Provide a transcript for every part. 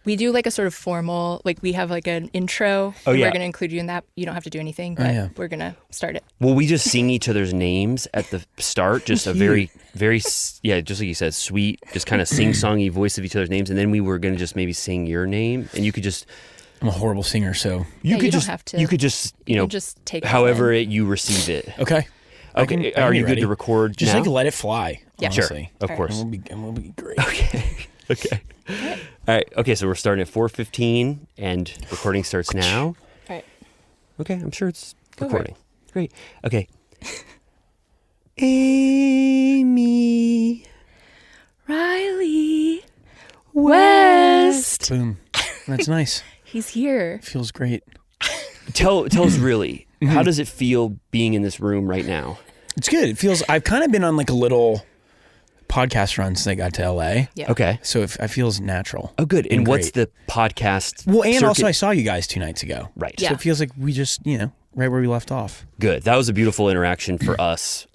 We do like a sort of formal, like we have like an intro. Oh, yeah. We're going to include you in that. You don't have to do anything, but we're going to start it. Well, we just sing each other's names at the start. Just a very, very, just like you said, sweet, just kind of sing-songy voice of each other's names. And then we were going to just maybe sing your name. And you could just... I'm a horrible singer, so... You don't have to. You could just, just take however you receive it. Okay. Okay. Are you good to record just now? Just like let it fly, yeah. honestly. Sure. Of course. And we'll be great. Okay. Okay. All right. Okay, so we're starting at 4:15 and recording starts now. All right. Okay, I'm sure it's Go recording. Great. Okay. Amy Riley West. Boom. That's nice. He's here. Feels great. Tell us really, how does it feel being in this room right now? It's good. It feels... I've kind of been on like a little podcast run since I got to LA. Yeah. Okay. So it feels natural. Oh, good. And what's great. the podcast? Well, and circuit? also I saw you guys 2 nights ago. Right. So Yeah. it feels like we just, right where we left off. Good. That was a beautiful interaction for us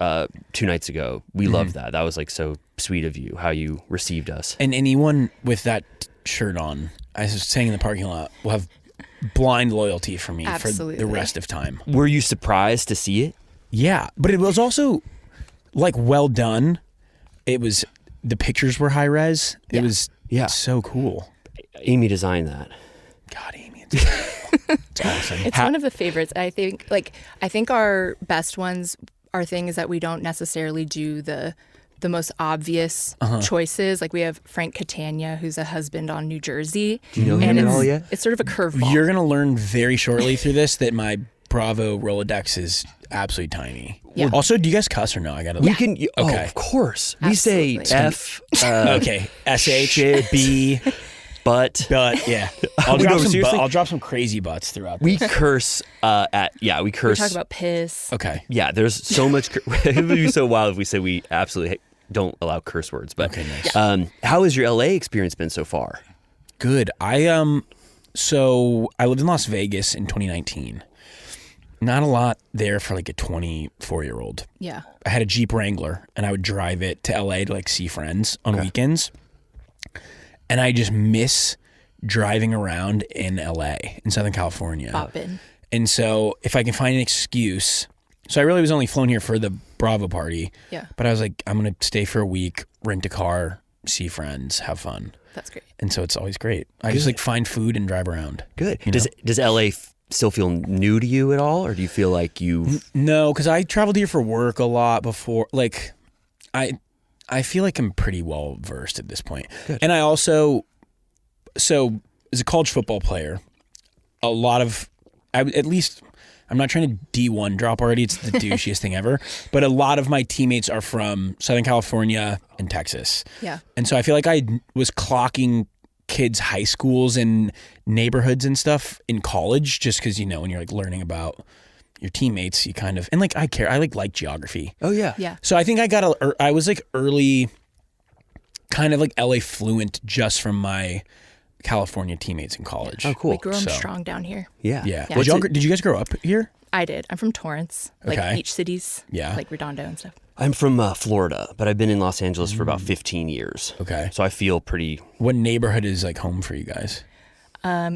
2 nights ago. We loved that. That was like so sweet of you, how you received us. And anyone with that shirt on, I was saying in the parking lot, will have blind loyalty for me Absolutely. for the rest of time. Were you surprised to see it? Yeah, but it was also like well done. It was, the pictures were high res. It was so cool. Amy designed that. God, Amy, it's awesome. It's one of the favorites. I think our best ones are things that we don't necessarily do the most obvious choices. Like we have Frank Catania, who's a husband on New Jersey. Do you know him at all yet? It's sort of a curveball. You're going to learn very shortly through this that my Bravo Rolodex is absolutely tiny. Yeah. Also, do you guys cuss or no? I got to... We can... Oh, Okay. of course. Absolutely. We say F, okay. S-H, B... but... yeah. Seriously? I'll drop some crazy butts throughout We this. curse we curse. We talk about piss. Okay. Yeah, there's so much... It would be so wild if we said we absolutely don't allow curse words. But Okay, nice. how has your LA experience been so far? Good. So I lived in Las Vegas in 2019. Not a lot there for like a 24-year-old. Yeah. I had a Jeep Wrangler and I would drive it to LA to like see friends on weekends. And I just miss driving around in LA, in Southern California. Boppin'. And so if I can find an excuse, so I really was only flown here for the Bravo party. Yeah. But I was like, I'm going to stay for a week, rent a car, see friends, have fun. That's great. And so it's always great. I just like find food and drive around. Good. You know? Does LA still feel new to you at all? Or do you feel like you've... No, because I traveled here for work a lot before. Like, I feel like I'm pretty well versed at this point. Good. And I also, so as a college football player, a lot of, at least, I'm not trying to D1 drop already. It's the douchiest thing ever. But a lot of my teammates are from Southern California and Texas. Yeah. And so I feel like I was clocking kids' high schools and neighborhoods and stuff in college just because, when you're like learning about your teammates, you kind of, and like I like geography. Oh, yeah. Yeah. So I think I was like early kind of like LA fluent just from my California teammates in college. Oh, cool. We grew 'em strong down here. Yeah. Yeah. Yeah. Did you guys grow up here? I did. I'm from Torrance, like Okay. beach cities. Yeah. Like Redondo and stuff. I'm from Florida, but I've been in Los Angeles for about 15 years. Okay. So I feel pretty... What neighborhood is like home for you guys?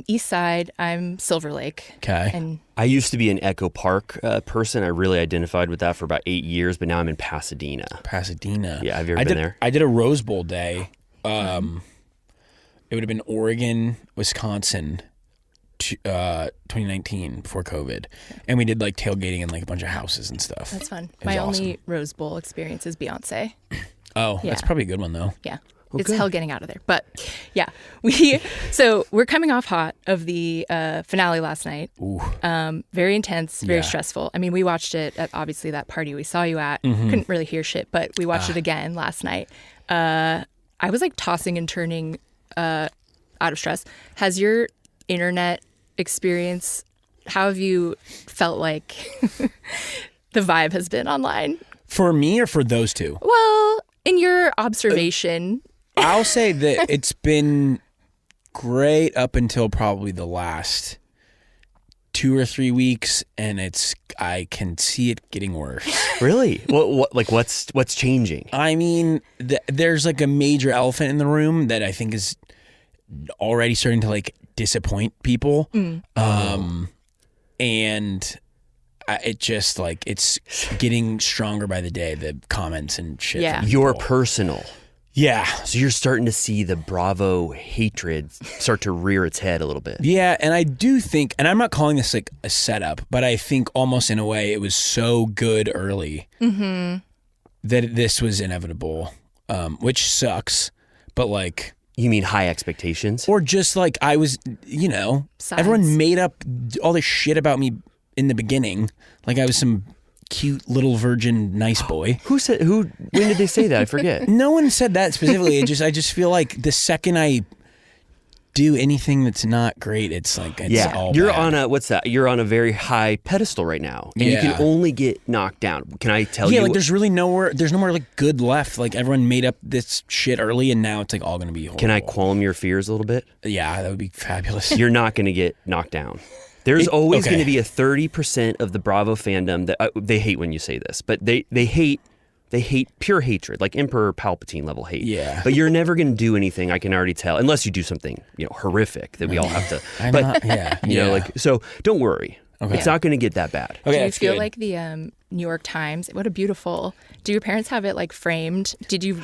East Side, I'm Silver Lake. Okay. And I used to be an Echo Park person. I really identified with that for about 8 years, but now I'm in Pasadena. Pasadena. Yeah, have you ever been there? I did a Rose Bowl day. It would have been Oregon, Wisconsin, 2019 before COVID. And we did like tailgating in like a bunch of houses and stuff. that's fun. It was My awesome. only Rose Bowl experience is Beyonce. Oh, Yeah. that's probably a good one though. Yeah. Well, It's good. hell getting out of there. But yeah, we're coming off hot of the finale last night. Ooh. Very intense, very Yeah. stressful. I mean, we watched it at obviously that party we saw you at. Couldn't really hear shit, but we watched it again last night. I was like tossing and turning out of stress. Has your internet experience, how have you felt like the vibe has been online? For me or for those two? Well, in your observation, I'll say that it's been great up until probably the last 2 or 3 weeks, and I can see it getting worse. Really? What's changing? I mean, there's like a major elephant in the room that I think is already starting to like disappoint people. And it just like it's getting stronger by the day, the comments and shit. Yeah. from Your people. personal. Yeah. So you're starting to see the Bravo hatred start to rear its head a little bit. Yeah, and I do think, and I'm not calling this like a setup, but I think almost in a way it was so good early that this was inevitable, which sucks. But like, You mean high expectations? or just like I was, you know, Sides. everyone made up all this shit about me in the beginning, like I was some cute little virgin nice boy. When did they say that? I forget. No one said that specifically. I just feel like the second I do anything that's not great, it's like it's all You're bad. You're on a very high pedestal right now. And you Yeah. can only get knocked down. Can I tell you? Yeah, like there's no more like good left. Like everyone made up this shit early, and now it's like all gonna be horrible. Can I qualm your fears a little bit? Yeah, that would be fabulous. You're not going to get knocked down. There's always okay. going to be a 30% of the Bravo fandom that they hate when you say this, but they hate pure hatred, like Emperor Palpatine level hate. Yeah. But you're never going to do anything, I can already tell, unless you do something, horrific that we all have to. So don't worry. Okay. It's not going to get that bad. Okay, Do you that's feel good. like the New York Times? What a beautiful. Do your parents have it like framed? Did you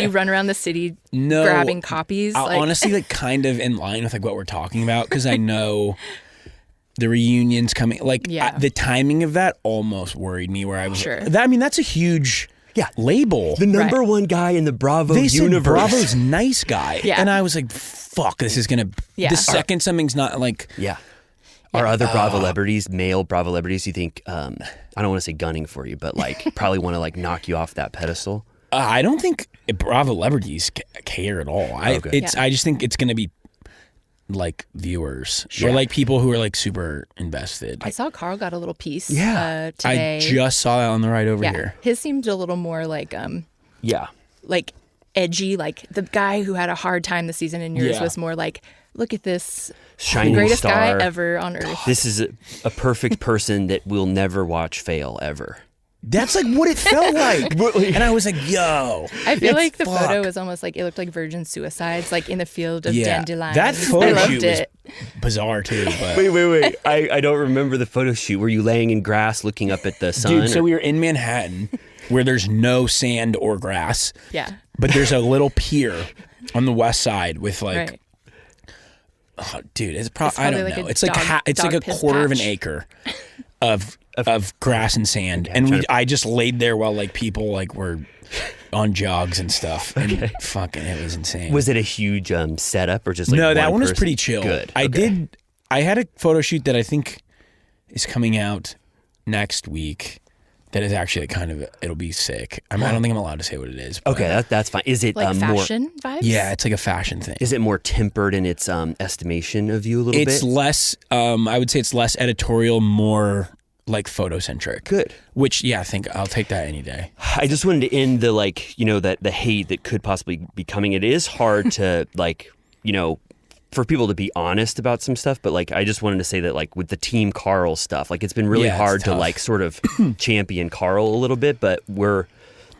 run around the city No, grabbing copies? Honestly, like kind of in line with like what we're talking about, because I know the reunions coming. Like Yeah. the timing of that almost worried me. Where I was, Sure. that's a huge label. The number one guy in the Bravo They said universe. Bravo's nice guy, Yeah. and I was like, "Fuck, this is gonna." Yeah. The second something's not like, Yeah. Are other Bravo celebrities, male Bravo celebrities, you think, I don't want to say gunning for you, but like probably want to like knock you off that pedestal? I don't think Bravo celebrities care at all. I just think it's gonna be like viewers or like people who are like super invested. I saw Carl got a little piece. Yeah. Today. I just saw that on the right over here. His seemed a little more like Yeah. like edgy. Like the guy who had a hard time this season, and yours Yeah. was more like, look at this Shining greatest star. guy ever on earth. This is a perfect person that we'll never watch fail ever. That's like what it felt like, and I was like, "Yo." I feel like the fuck. photo was almost like it looked like virgin suicides, like in the field of dandelions. That I photo loved shoot it. was bizarre too. But Wait. I don't remember the photo shoot. Were you laying in grass looking up at the sun? dude, so we were in Manhattan, where there's no sand or grass. Yeah. But there's a little pier on the west side with like, Right. oh, dude, I probably don't like know. a It's like dog- it's like a dog piss quarter of an patch. acre of grass and sand, and I just laid there while like people like were on jogs and stuff, and fucking it was insane. Was it a huge setup or just like No, that one was person? pretty chill. Good. I had a photo shoot that I think is coming out next week. That is actually kind of, it'll be sick. I don't think I'm allowed to say what it is. But Okay, that's fine. Is it Like more? fashion vibes? yeah, it's like a fashion thing. Is it more tempered in its estimation of you a little It's bit? less, I would say it's less editorial, more like photocentric. Good. Which, yeah, I think I'll take that any day. I just wanted to end the that the hate that could possibly be coming. It is hard to for people to be honest about some stuff, but like I just wanted to say that like with the Team Carl stuff, like it's been really Yeah, it's hard to tough. like sort of champion Carl a little bit, but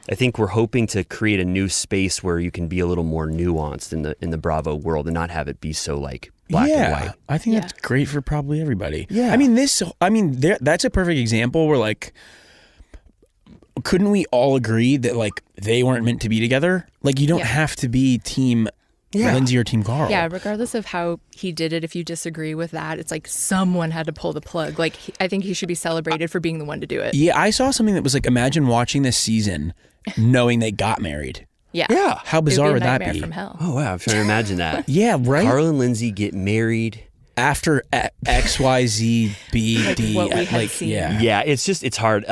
I think we're hoping to create a new space where you can be a little more nuanced in the Bravo world and not have it be so like black and white. I think Yeah. that's great for probably everybody. Yeah. That's a perfect example where like, couldn't we all agree that like they weren't meant to be together? Like you don't Yeah. have to be Team Lindsay or Team Carl. Yeah, regardless of how he did it, if you disagree with that, it's like someone had to pull the plug. Like, I think he should be celebrated for being the one to do it. Yeah, I saw something that was like, imagine watching this season knowing they got married. Yeah. Yeah. How bizarre It would would be a that nightmare be? from hell. Oh wow, I'm trying to imagine that. Yeah, right? Carl and Lindsay get married. After X, Y, Z, B, D. what we had seen. Yeah. Yeah, it's hard.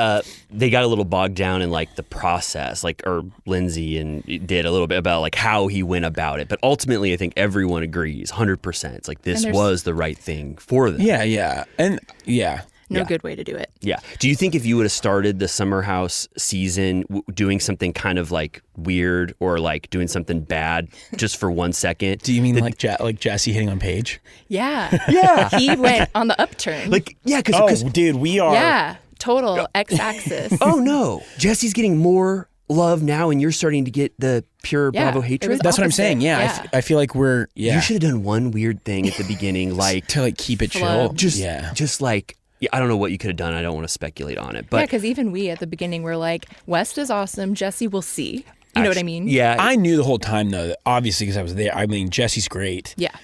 They got a little bogged down in like the process, or Lindsay and did a little bit about like how he went about it. But ultimately, I think everyone agrees 100%. It's like this there's- was the right thing for them. Yeah. And yeah. No Yeah. good way to do it. Yeah. Do you think if you would have started the Summer House season doing something kind of like weird or like doing something bad just for 1 second? Do you mean like Jesse hitting on Paige? Yeah. Yeah. He went on the upturn. Like, yeah, because Dude, we are. yeah. Total X-axis. oh no, Jesse's getting more love now and you're starting to get the pure Bravo hatred? That's what I'm saying. Yeah. I feel like we're, You should have done one weird thing at the beginning, like to like keep it chill. Just like, I don't know what you could have done. I don't want to speculate on it. But because even we at the beginning were like, West is awesome. Jesse, we'll see. You know what I mean? Yeah. I knew the whole time though, that obviously because I was there. I mean, Jesse's great. Yeah.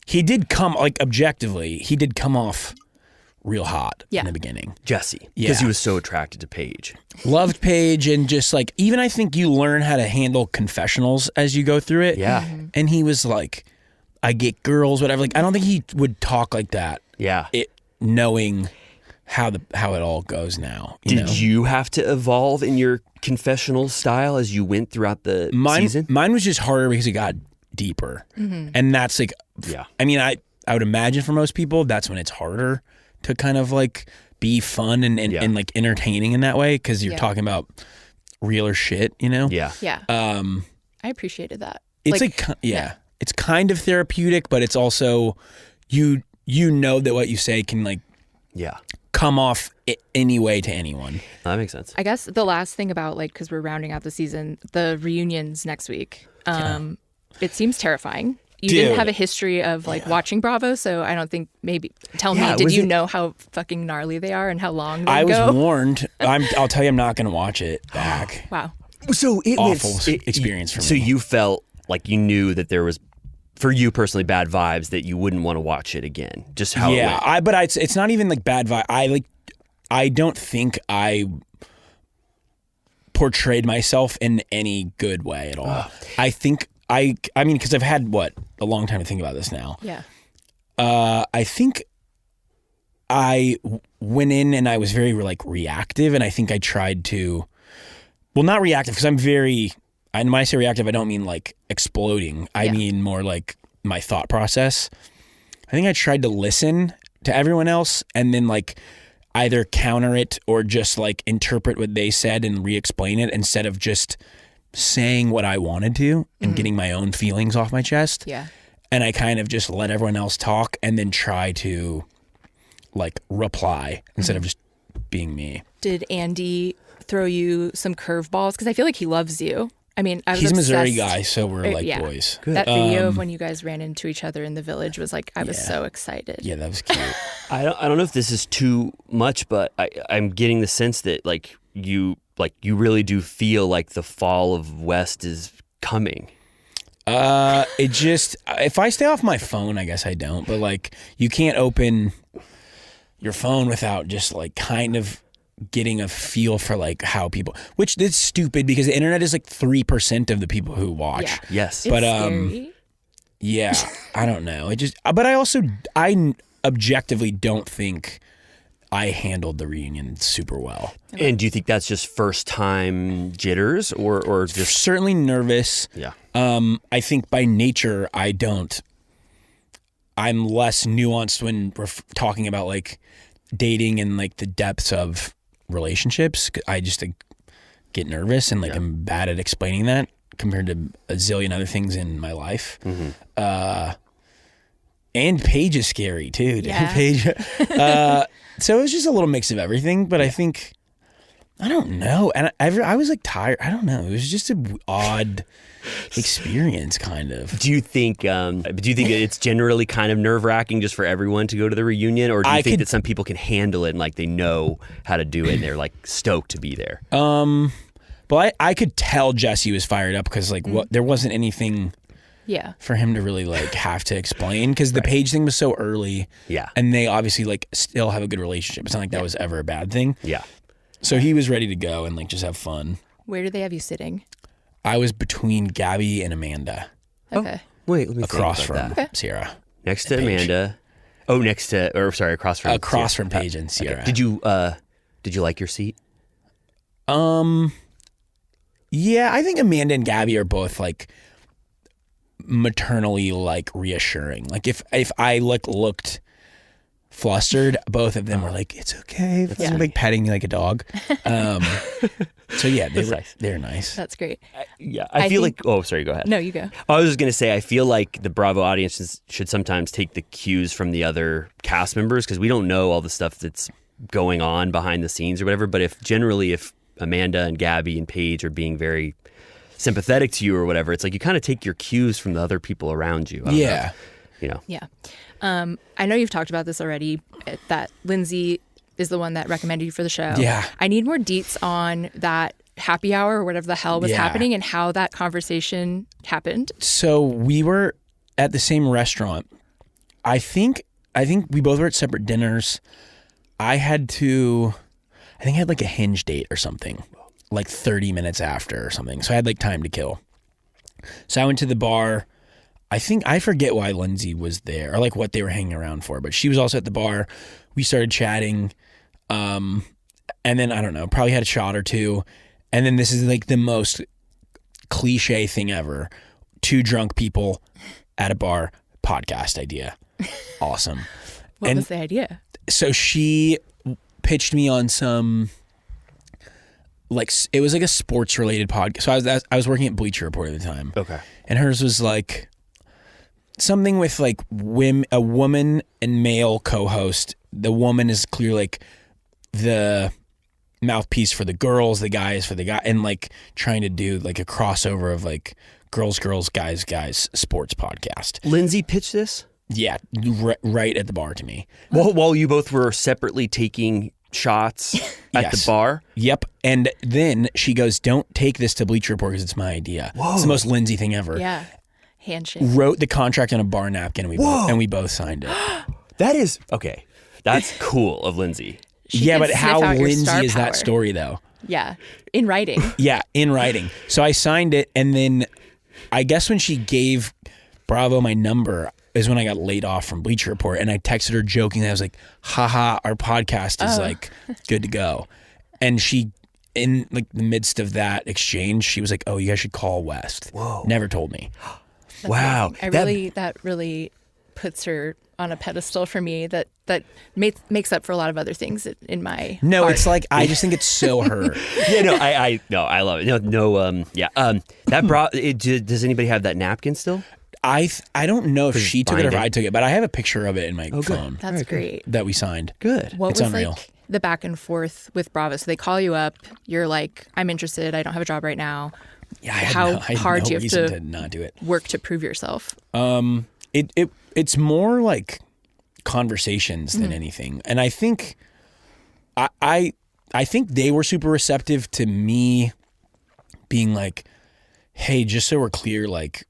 He did come, like objectively, he did come off real hot in the beginning. Jesse. Because he was so attracted to Paige. Loved Paige, and just like, even I think you learn how to handle confessionals as you go through it. Yeah. And he was like, I get girls, whatever. Like, I don't think he would talk like that. Yeah. Knowing how it all goes now. Did you have to evolve in your confessional style as you went throughout the season? Mine was just harder because it got deeper. And that's like, I mean, I would imagine for most people, that's when it's harder to kind of like be fun and like entertaining in that way, because you're talking about realer shit, you know? Yeah. Yeah. I appreciated that. It's like it's kind of therapeutic, but it's also, you know that what you say can like come off any way to anyone. That makes sense. I guess the last thing about, like, because we're rounding out the season, the reunions next week, it seems terrifying. You didn't have a history of like watching Bravo, so I don't think tell me, did you know how fucking gnarly they are and how long they go? I was warned. I'll tell you, I'm not going to watch it back. Wow. So it awful experience for me. So you felt like you knew that there was, for you personally, bad vibes, that you wouldn't want to watch it again. Just how it went. But it's not even like bad vibe. I don't think I portrayed myself in any good way at all. I think I mean, because I've had a long time to think about this now. Yeah. I think I went in and I was very like reactive, and I think I tried to, not reactive, because I'm very, and when I say reactive, I don't mean like exploding. I mean more like my thought process. I think I tried to listen to everyone else and then like either counter it or just like interpret what they said and re-explain it, instead of just saying what I wanted to and getting my own feelings off my chest. Yeah. And I kind of just let everyone else talk and then try to like reply instead of just being me. Did Andy throw you some curveballs? Because I feel like he loves you. I mean, I was He's a Missouri obsessed. guy, so we're like boys. Good. That video of when you guys ran into each other in the village was like, I was so excited. Yeah, that was cute. I don't know if this is too much, but I'm getting the sense that you really do feel like the fall of West is coming. It just, if I stay off my phone, I guess I don't, but like you can't open your phone without just like kind of getting a feel for like how people, which is stupid because the internet is like 3% of the people who watch. Yeah. Yes. It's scary. Yeah, I don't know. But I objectively don't think I handled the reunion super well. And do you think that's just first time jitters or just certainly nervous? Yeah. I think by nature I'm less nuanced when we're talking about like dating and like the depths of relationships. I just get nervous and like I'm bad at explaining that compared to a zillion other things in my life. And Paige is scary too. Yeah. Paige. So it was just a little mix of everything, but I think, I don't know. And I was like tired. I don't know. It was just an odd experience kind of. Do you think it's generally kind of nerve-wracking just for everyone to go to the reunion, or do you think that some people can handle it and like they know how to do it and they're like stoked to be there? But I could tell Jesse was fired up because like there wasn't anything for him to really like have to explain, because the Paige thing was so early. Yeah. And they obviously like still have a good relationship. It's not like that was ever a bad thing. Yeah. So he was ready to go and like just have fun. Where did they have you sitting? I was between Gabby and Amanda. Okay. Wait, let me Across think about from that. Sierra. Next to Amanda. Oh, across from Across Sierra. from Paige and Sierra. Okay. Did you like your seat? Yeah, I think Amanda and Gabby are both like maternally like reassuring. Like if I like looked flustered, both of them were like, "It's okay." They're like petting me like a dog. So yeah, they're nice. That's great. I feel like. Oh, sorry. Go ahead. No, you go. I was just gonna say, I feel like the Bravo audiences should sometimes take the cues from the other cast members, because we don't know all the stuff that's going on behind the scenes or whatever. But if Amanda and Gabby and Paige are being very sympathetic to you or whatever, it's like you kind of take your cues from the other people around you. I don't know, you know. Yeah. I know you've talked about this already, that Lindsay is the one that recommended you for the show. Yeah. I need more deets on that happy hour or whatever the hell was happening and how that conversation happened. So we were at the same restaurant. I think we both were at separate dinners. I had like a Hinge date or something, like 30 minutes after or something. So I had like time to kill. So I went to the bar. I forget why Lindsay was there or like what they were hanging around for, but she was also at the bar. We started chatting. And then I don't know, probably had a shot or two. And then this is like the most cliche thing ever. 2 drunk people at a bar, podcast idea. Awesome. What was the idea? So she pitched me on some, like, it was like a sports related podcast. So I was working at Bleacher Report at the time. Okay. And hers was like something with like a woman and male co-host. The woman is clearly like the mouthpiece for the girls, the guy is for the guy, and like trying to do like a crossover of like girls, guys sports podcast. Lindsay pitched this? Yeah, right at the bar to me. While you both were separately taking shots at the bar? Yep. And then she goes, don't take this to Bleacher Report because it's my idea. Whoa. It's the most Lindsay thing ever. Yeah. Handshake. Wrote the contract on a bar napkin and we both signed it. That is, okay. That's cool of Lindsay. She but how Lindsay is power. that story though? Yeah. In writing. Yeah, in writing. So I signed it, and then I guess when she gave Bravo my number is when I got laid off from Bleacher Report, and I texted her jokingly. I was like, haha, our podcast is like good to go. And she, in like the midst of that exchange, she was like, oh, you guys should call West. Whoa. Never told me. Wow. That really puts her on a pedestal for me that makes up for a lot of other things in my art. It's like I just think it's so her. I love it. That brought does anybody have that napkin still? I don't know if she took it or if binding. I took it, but I have a picture of it in my phone. That's great. That we signed. Good. What It's was unreal. like the back and forth with Bravo? So they call you up, you're like, I'm interested, I don't have a job right now. Yeah, How hard do you have to not do it? work to prove yourself? It's more like conversations than anything, and I think I think they were super receptive to me being like, hey, just so we're clear, like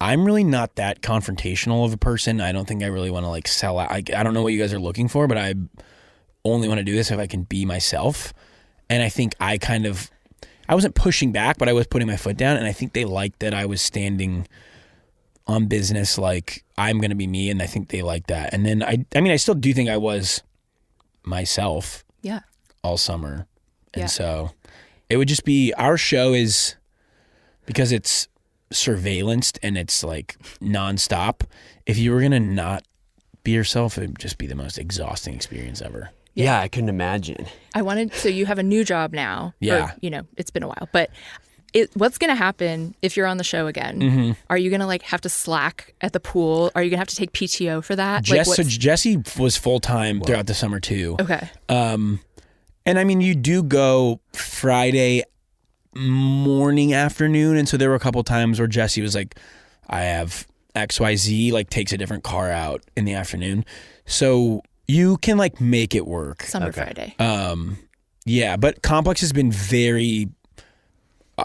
I'm really not that confrontational of a person. I don't think I really want to like sell out. I don't know what you guys are looking for, but I only want to do this if I can be myself. And I think I wasn't pushing back, but I was putting my foot down, and I think they liked that I was standing on business, like I'm going to be me, and I think they liked that. And then I still do think I was myself all summer. And so it would just be, our show is, because it's surveillanced and it's like nonstop, if you were going to not be yourself, it would just be the most exhausting experience ever. Yeah, I couldn't imagine. So you have a new job now. Yeah. Or, it's been a while, but what's going to happen if you're on the show again? Mm-hmm. Are you going to like have to slack at the pool? Are you going to have to take PTO for that? So Jesse was full-time throughout the summer too. Okay. And I mean, you do go Friday morning, afternoon. And so there were a couple times where Jesse was like, I have XYZ, like takes a different car out in the afternoon. So you can like make it work. Summer Friday. Yeah, but Complex has been very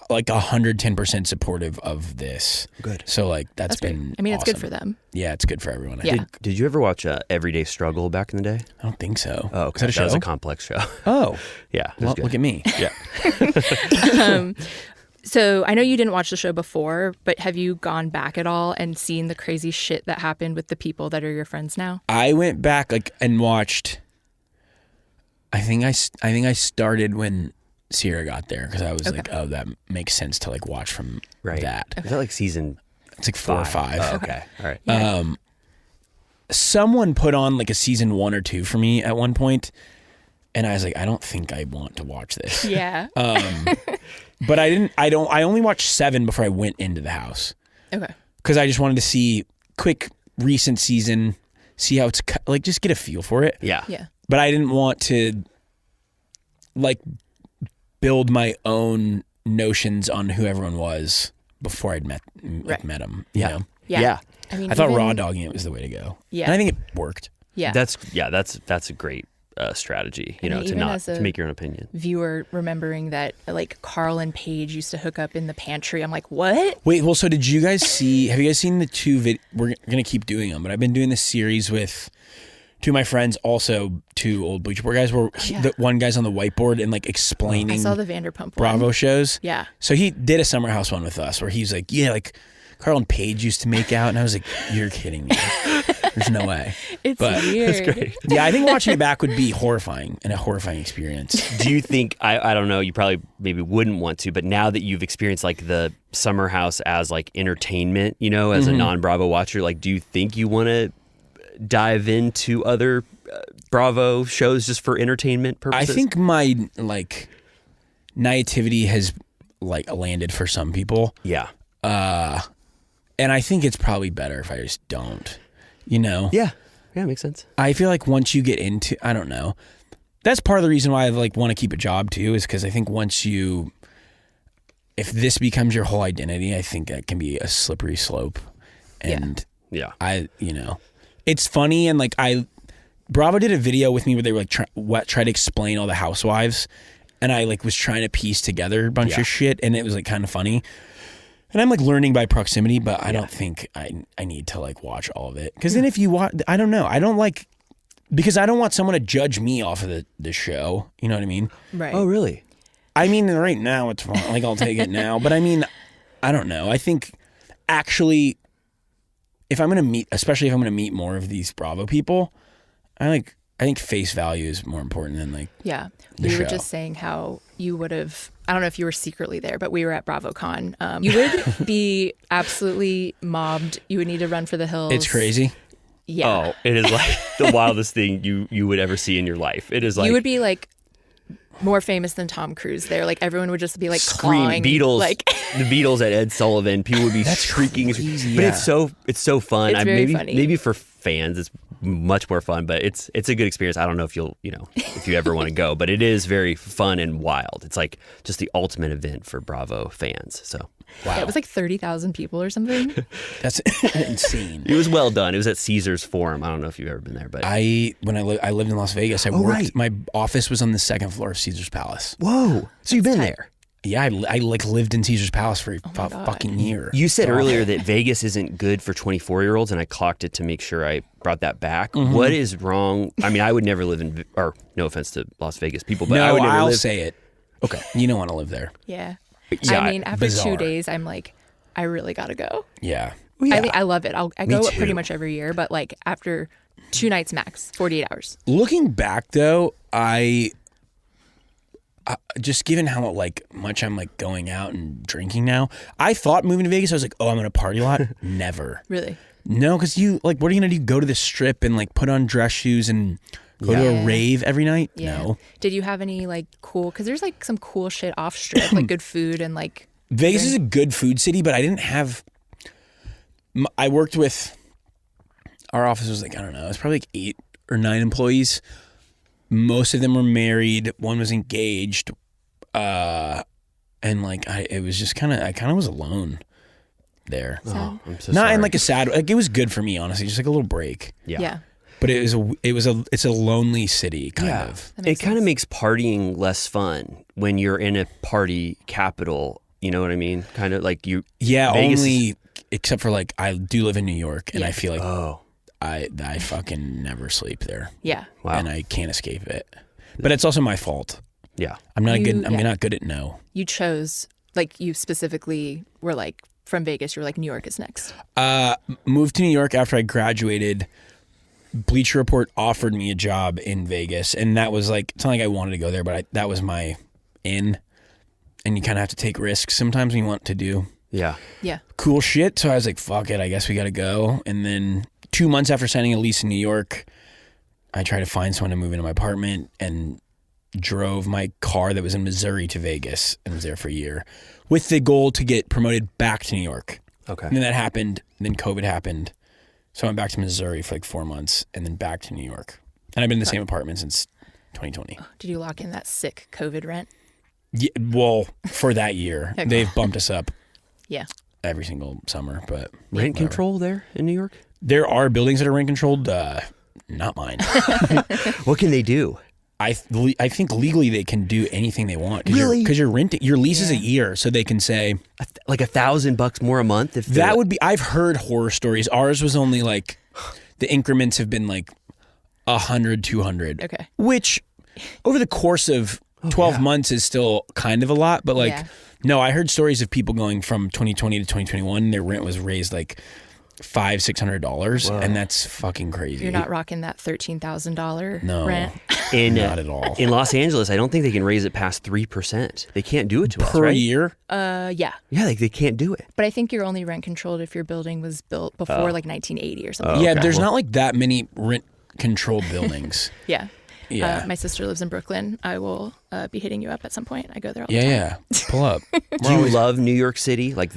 like 110% supportive of this. Good. So like that's been great. I mean, it's good awesome. for them. Yeah, it's good for everyone. Yeah. Did you ever watch Everyday Struggle back in the day? I don't think so. Oh, Is that a show? That was a Complex show. Oh. Yeah. Well, look at me. Yeah. So I know you didn't watch the show before, but have you gone back at all and seen the crazy shit that happened with the people that are your friends now? I went back and watched. I think I started when Sierra got there because I was like, oh, that makes sense to like watch from that. Is that like season? It's like 4 or 5. Oh, okay. All right. Yeah. Someone put on like a season 1 or 2 for me at one point, and I was like, I don't think I want to watch this. Yeah. But I only watched 7 before I went into the house. Okay. Because I just wanted to see quick recent season, see how it's like, just get a feel for it. Yeah. Yeah. But I didn't want to like build my own notions on who everyone was before I'd met them. You know? Yeah. I mean, I thought raw dogging it was the way to go. Yeah. And I think it worked. Yeah. That's a great strategy, you know, to make your own opinion. Viewer remembering that like Carl and Paige used to hook up in the pantry. I'm like, what? Wait, well, so did you guys have you guys seen the two we're going to keep doing them, but I've been doing this series with two of my friends, also two old Bleacher Report guys, where the one guy's on the whiteboard and like explaining I saw the Vanderpump Bravo one. shows. Yeah. So he did a Summer House one with us where he's like, yeah, like Carl and Paige used to make out. And I was like, you're kidding me. There's no way. It's weird. That's great. Yeah, I think watching it back would be horrifying and a horrifying experience. Do you think, I don't know, you probably maybe wouldn't want to, but now that you've experienced like the Summer House as like entertainment, you know, as a non-Bravo watcher, like do you think you want to dive into other Bravo shows just for entertainment purposes? I think my like naivety has like landed for some people. Yeah. And I think it's probably better if I just don't, you know? Yeah. Yeah, makes sense. I feel like once you get into, I don't know. That's part of the reason why I like want to keep a job too, is because I think if this becomes your whole identity, I think that can be a slippery slope. And it's funny. And like Bravo did a video with me where they were like try to explain all the housewives. And I like was trying to piece together a bunch of shit. And it was like kind of funny. And I'm like learning by proximity, but I don't think I need to like watch all of it. Because then if you watch, I don't know. I don't like, because I don't want someone to judge me off of the show. You know what I mean? Right. Oh, really? I mean, right now it's fine. Like I'll take it now. But I mean, I don't know. I think actually, if I'm going to meet, especially if I'm going to meet more of these Bravo people, I think face value is more important than like You were just saying how you would have, I don't know if you were secretly there, but we were at BravoCon. You would be absolutely mobbed. You would need to run for the hills. It's crazy. Yeah. Oh, it is like the wildest thing you would ever see in your life. It is like you would be like more famous than Tom Cruise there. Like everyone would just be like scream clawing, Beatles, like the Beatles at Ed Sullivan. People would be shrieking. Crazy, but it's so fun. It's very funny. Maybe for fans it's much more fun, but it's a good experience. I don't know if if you ever want to go, but it is very fun and wild. It's like just the ultimate event for Bravo fans. So wow. It was like 30,000 people or something. That's insane. It was well done. It was at Caesars Forum. I don't know if you've ever been there, but I lived in Las Vegas. I worked. Right. My office was on the second floor of Caesars Palace. Whoa! So you've been there? Yeah, I like lived in Caesars Palace for a fucking year. You said earlier that Vegas isn't good for 24-year-olds, and I clocked it to make sure I brought that back. Mm-hmm. What is wrong? I mean, I would never live in, or no offense to Las Vegas people, but I would never I'll live. say it. Okay, you don't want to live there. Yeah. Yeah, I mean, after bizarre. 2 days, I'm like, I really gotta go. Yeah. I mean, I love it. I go too. pretty much every year, but like after 2 nights max, 48 hours. Looking back though, I just given how like much I'm like going out and drinking now, I thought moving to Vegas, I was like, oh, I'm gonna party a lot. Never. Really? No, because you like, what are you gonna do? Go to the strip and like put on dress shoes and go to a rave every night? Yeah. No. Did you have any like cool? Because there's like some cool shit off strip, like good food and like. Vegas is a good food city, but I didn't have. I worked with. Our office was like, I don't know, it's probably like 8 or 9 employees. Most of them were married. One was engaged, and like it was just I kind of was alone there. Oh, I'm so Not sorry. in like a sad. Like it was good for me, honestly, just like a little break. Yeah. But it's a lonely city kind of. It kind of makes partying less fun when you're in a party capital. You know what I mean? Kind of like you. Yeah, Vegas only except for like I do live in New York, and I feel like I fucking never sleep there. Yeah. Wow. And I can't escape it. But it's also my fault. Yeah. I'm not good. I'm not good at no. You chose, like, you specifically were like from Vegas. You were like, New York is next. Moved to New York after I graduated. Bleacher Report offered me a job in Vegas, and that was like, it's not like I wanted to go there, but that was my in. And you kind of have to take risks sometimes when you want to do Yeah. cool shit. So I was like, fuck it, I guess we got to go. And then 2 months after signing a lease in New York, I tried to find someone to move into my apartment and drove my car that was in Missouri to Vegas and was there for a year with the goal to get promoted back to New York. Okay. And then that happened. And then COVID happened. So I went back to Missouri for like 4 months and then back to New York. And I've been in the same apartment since 2020. Did you lock in that sick COVID rent? Yeah, well, for that year, Okay. they've bumped us up Yeah. every single summer. But Rent whatever. control there in New York? There are buildings that are rent controlled. Not mine. What can they do? I think legally they can do anything they want. Really? Because you're renting. Your lease is a Yeah. year, so they can say Like $1,000 more a month? If that would be. I've heard horror stories. Ours was only like the increments have been like 100, 200. Okay. Which over the course of 12 months is still kind of a lot, but like Yeah. no, I heard stories of people going from 2020 to 2021 and their rent was raised like $500-$600, and that's fucking crazy. You're not rocking that $13,000 No. rent. Not at all. In Los Angeles, I don't think they can raise it past 3%. They can't do it to us, Per right? year. Yeah. Yeah, like they can't do it. But I think you're only rent controlled if your building was built before like 1980 or something. Yeah, there's not like that many rent controlled buildings. Yeah. Yeah. My sister lives in Brooklyn. I will be hitting you up at some point. I go there all the Yeah, time. yeah. Pull up. Do you love New York City? Like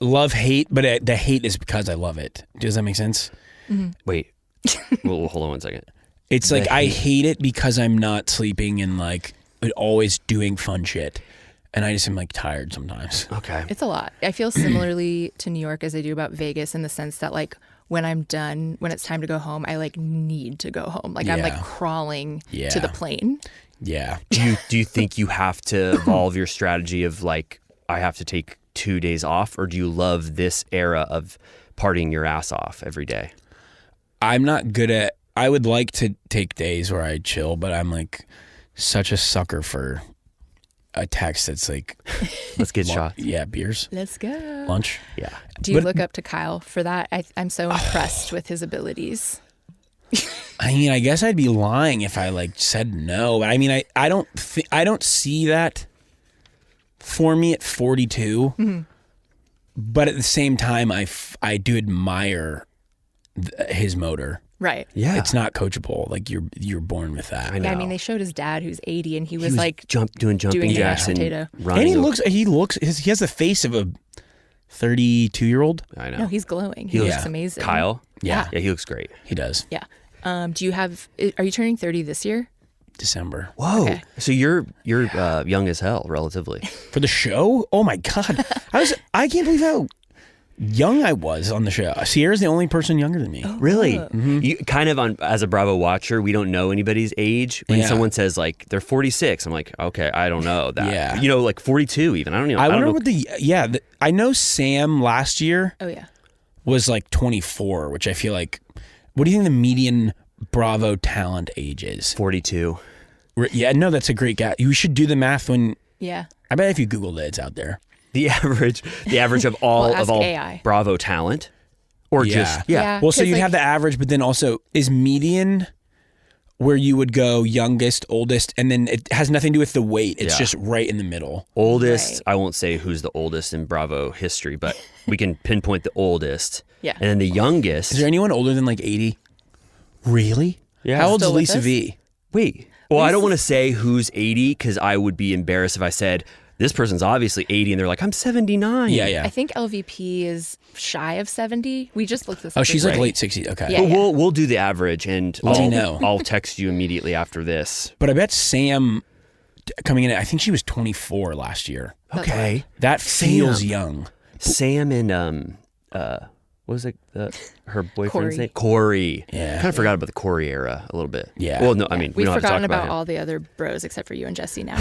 Love, hate, but the hate is because I love it. Does that make sense? wait, well, hold on one second. It's like I hate it because I'm not sleeping and like always doing fun shit. And I just am like tired sometimes. Okay. It's a lot. I feel similarly to New York as I do about Vegas in the sense that like when I'm done, when it's time to go home, I like need to go home. Like I'm like Yeah. crawling Yeah. to the plane. Yeah. Do you think you have to evolve your strategy of like, I have to take 2 days off, or do you love this era of partying your ass off every day? I'm not good at, I would like to take days where I chill, but I'm like such a sucker for a text that's like, Let's get shots. yeah, beers, Let's go. lunch. Yeah. Do you But- look up to Kyle for that? I'm so impressed with his abilities. I mean, I guess I'd be lying if I like said no, but I mean, I don't see that for me at 42, but at the same time, I do admire his motor. Right. Yeah. It's not coachable. Like you're born with that. I know. Yeah, I mean, they showed his dad who's 80 and he was like, doing jumping doing jacks the and potato. running. And he looks he has the face of a 32-year-old. I know. no, he's glowing. He Yeah. looks amazing. Kyle? Yeah. Yeah, he looks great. He does. Yeah. Do you have, are you turning 30 this year? December. Whoa. Okay. So you're young as hell, relatively. For the show? Oh my God. I can't believe how young I was on the show. Sierra's the only person younger than me. Really? You kind of as a Bravo watcher, we don't know anybody's age. When Yeah. someone says like they're 46, I'm like, okay, I don't know that. Yeah. You know, like 42 even. I don't know. I don't wonder know. what I know Sam last year Oh, yeah. was like 24, which I feel like, what do you think the median Bravo talent age is? 42. Yeah, no, that's a great guess. You should do the math when, Yeah. I bet if you Googled it, it's out there. The average of all Well, of ask all AI. Bravo talent, or just Yeah. Well, so 'cause, you'd like- have the average, but then also is median where you would go youngest, oldest, and then it has nothing to do with the weight. It's Yeah. just right in the middle. oldest. Right. I won't say who's the oldest in Bravo history, but we can pinpoint the oldest. Yeah. And then the youngest. Is there anyone older than like 80? Really? Yeah. How old is Still with Lisa us? V? Wait. Well, I don't want to say who's 80 because I would be embarrassed if I said this person's obviously 80 and they're like, I'm 79. Yeah, yeah. I think LVP is shy of 70. We just looked this up. Oh, she's this like morning. late 60s. Okay. Yeah. But we'll do the average and Let me know. I'll text you immediately after this. But I bet Sam coming in, I think she was 24 last year. Okay. That feels Sam. young. Sam and what was it? Her boyfriend's Corey. name? Corey. Yeah. Kind of forgot about the Corey era a little bit. Yeah. Well, no, I mean, we We've don't have to forgotten talk about about all the other bros except for you and Jesse now.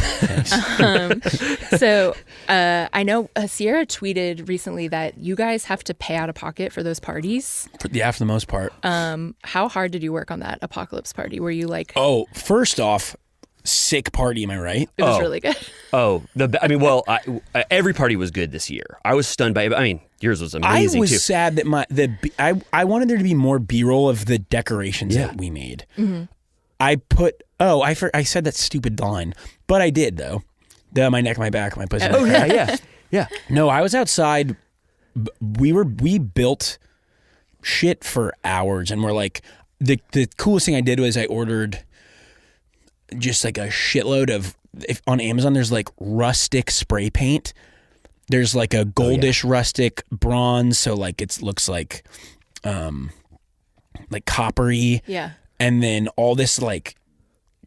So I know Sierra tweeted recently that you guys have to pay out of pocket for those parties. Yeah, for the most part. How hard did you work on that apocalypse party? Were you like, Oh, first off, sick party, am I right? it was really good? every party was good this year. I was stunned by it. I mean, yours was I amazing was too. sad that I wanted there to be more B-roll of the decorations Yeah. that we made. Mm-hmm. I said that stupid line, but I did though. My neck, my back, my pussy. my crack. Yeah. No, I was outside. We built shit for hours, and we're like, the coolest thing I did was I ordered just like a shitload of, on Amazon there's like rustic spray paint. There's like a goldish rustic bronze, so like it looks like coppery. Yeah. And then all this like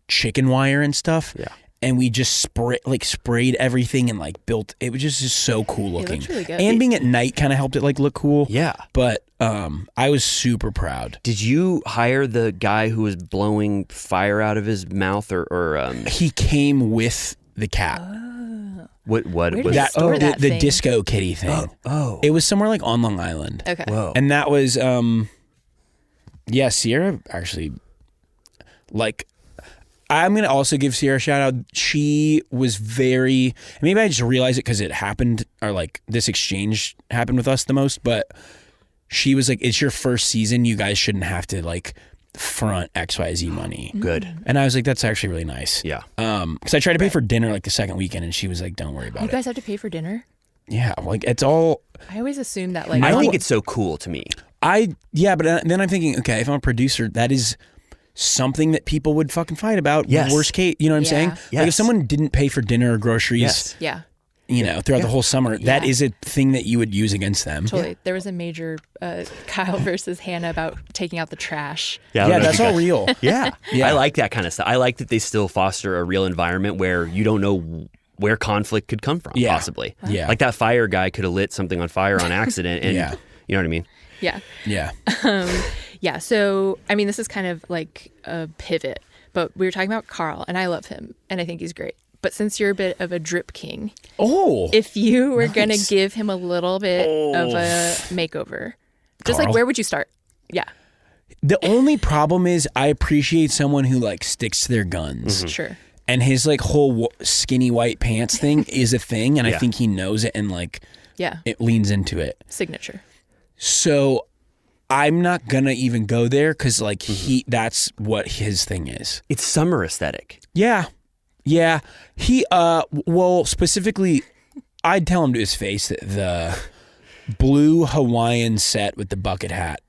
chicken wire and stuff. Yeah. and we just sprayed everything and like built. It was just so cool looking. It looked really good. And being at night kind of helped it like look cool. Yeah. But I was super proud. Did you hire the guy who was blowing fire out of his mouth, or He came with the cat. what Where did was he that? store that the thing? disco kitty thing. Oh. It was somewhere like on Long Island. Okay. Whoa. And that was Sierra actually, like, I'm going to also give Sierra a shout out. She was very, maybe I just realized it because it happened, or like this exchange happened with us the most, but she was like, it's your first season. You guys shouldn't have to like front XYZ money. Good. And I was like, that's actually really nice. Yeah. Because I tried to pay for dinner like the second weekend and she was like, don't worry about You it. guys have to pay for dinner? Yeah. Like it's all, I always assume that like I think it's so cool to me. yeah, but then I'm thinking, okay, if I'm a producer, that is something that people would fucking fight about. Yes. Worst case, you know what I'm Yeah. saying? Like if Yes. someone didn't pay for dinner or groceries, Yes. yeah. you know, throughout the whole summer, that Yeah. is a thing that you would use against them. Totally. There was a major Kyle versus Hannah about taking out the trash. I don't Yeah, know if that's you all guys- real. Yeah. Yeah. I like that kind of stuff. I like that they still foster a real environment where you don't know where conflict could come from, Yeah. possibly. Yeah. Like that fire guy could have lit something on fire on accident, and Yeah. you know what I mean? Yeah. Yeah. Yeah. So, I mean, this is kind of like a pivot, but we were talking about Carl, and I love him, and I think he's great. But since you're a bit of a drip king, Oh. if you were going to Nice. give him a little bit of a makeover, just like Carl? where would you start? Yeah. The only problem is I appreciate someone who like sticks to their guns. Sure. And his like whole skinny white pants thing is a thing. And I Yeah. think he knows it and like Yeah. it leans into it. Signature. So I'm not going to even go there because like that's what his thing is. It's summer aesthetic. Yeah. Yeah. He, well, specifically, I'd tell him to his face that the blue Hawaiian set with the bucket hat,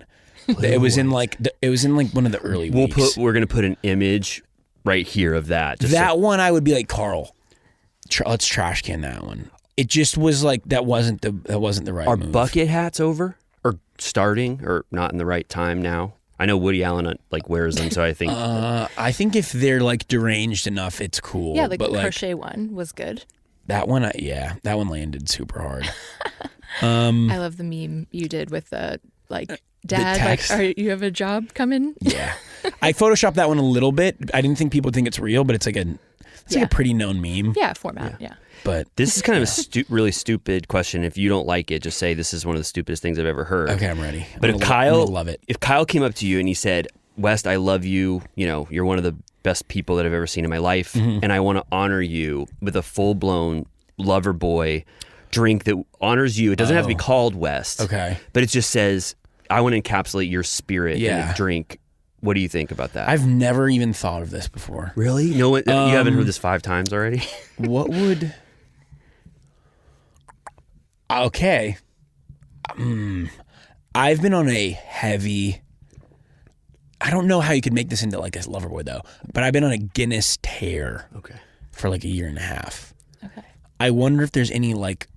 it was in like, one of the early weeks. We're gonna put an image right here of that. Just That one, I would be like, Carl, let's trash can that one. It just was like, that wasn't the right are move. bucket hats over or starting or not in the right time now? I know Woody Allen like wears them, so I think I think if they're like deranged enough, it's cool. Yeah. Like but the crochet one was good. that one, that one landed super hard. I love the meme you did with the like, Dad, like, text. you have a job coming? Yeah. I photoshopped that one a little bit. I didn't think people would think it's real, but it's like like Yeah. a pretty known meme. Yeah. Format. Yeah. But this is kind of a really stupid question. If you don't like it, just say this is one of the stupidest things I've ever heard. okay, I'm ready. But I'm if gonna love it. if Kyle came up to you and he said, "West, I love you. You know, you're one of the best people that I've ever seen in my life, and I want to honor you with a full-blown lover boy drink that honors you. It doesn't have to be called West. Okay. But it just says, I want to encapsulate your spirit in Yeah. a drink. What do you think about that? I've never even thought of this before. really? No one, you haven't heard this 5 times already? What would? Okay. I've been on a heavy. I don't know how you could make this into like a lover boy though, but I've been on a Guinness tear Okay. for like a year and a half. Okay. I wonder if there's any like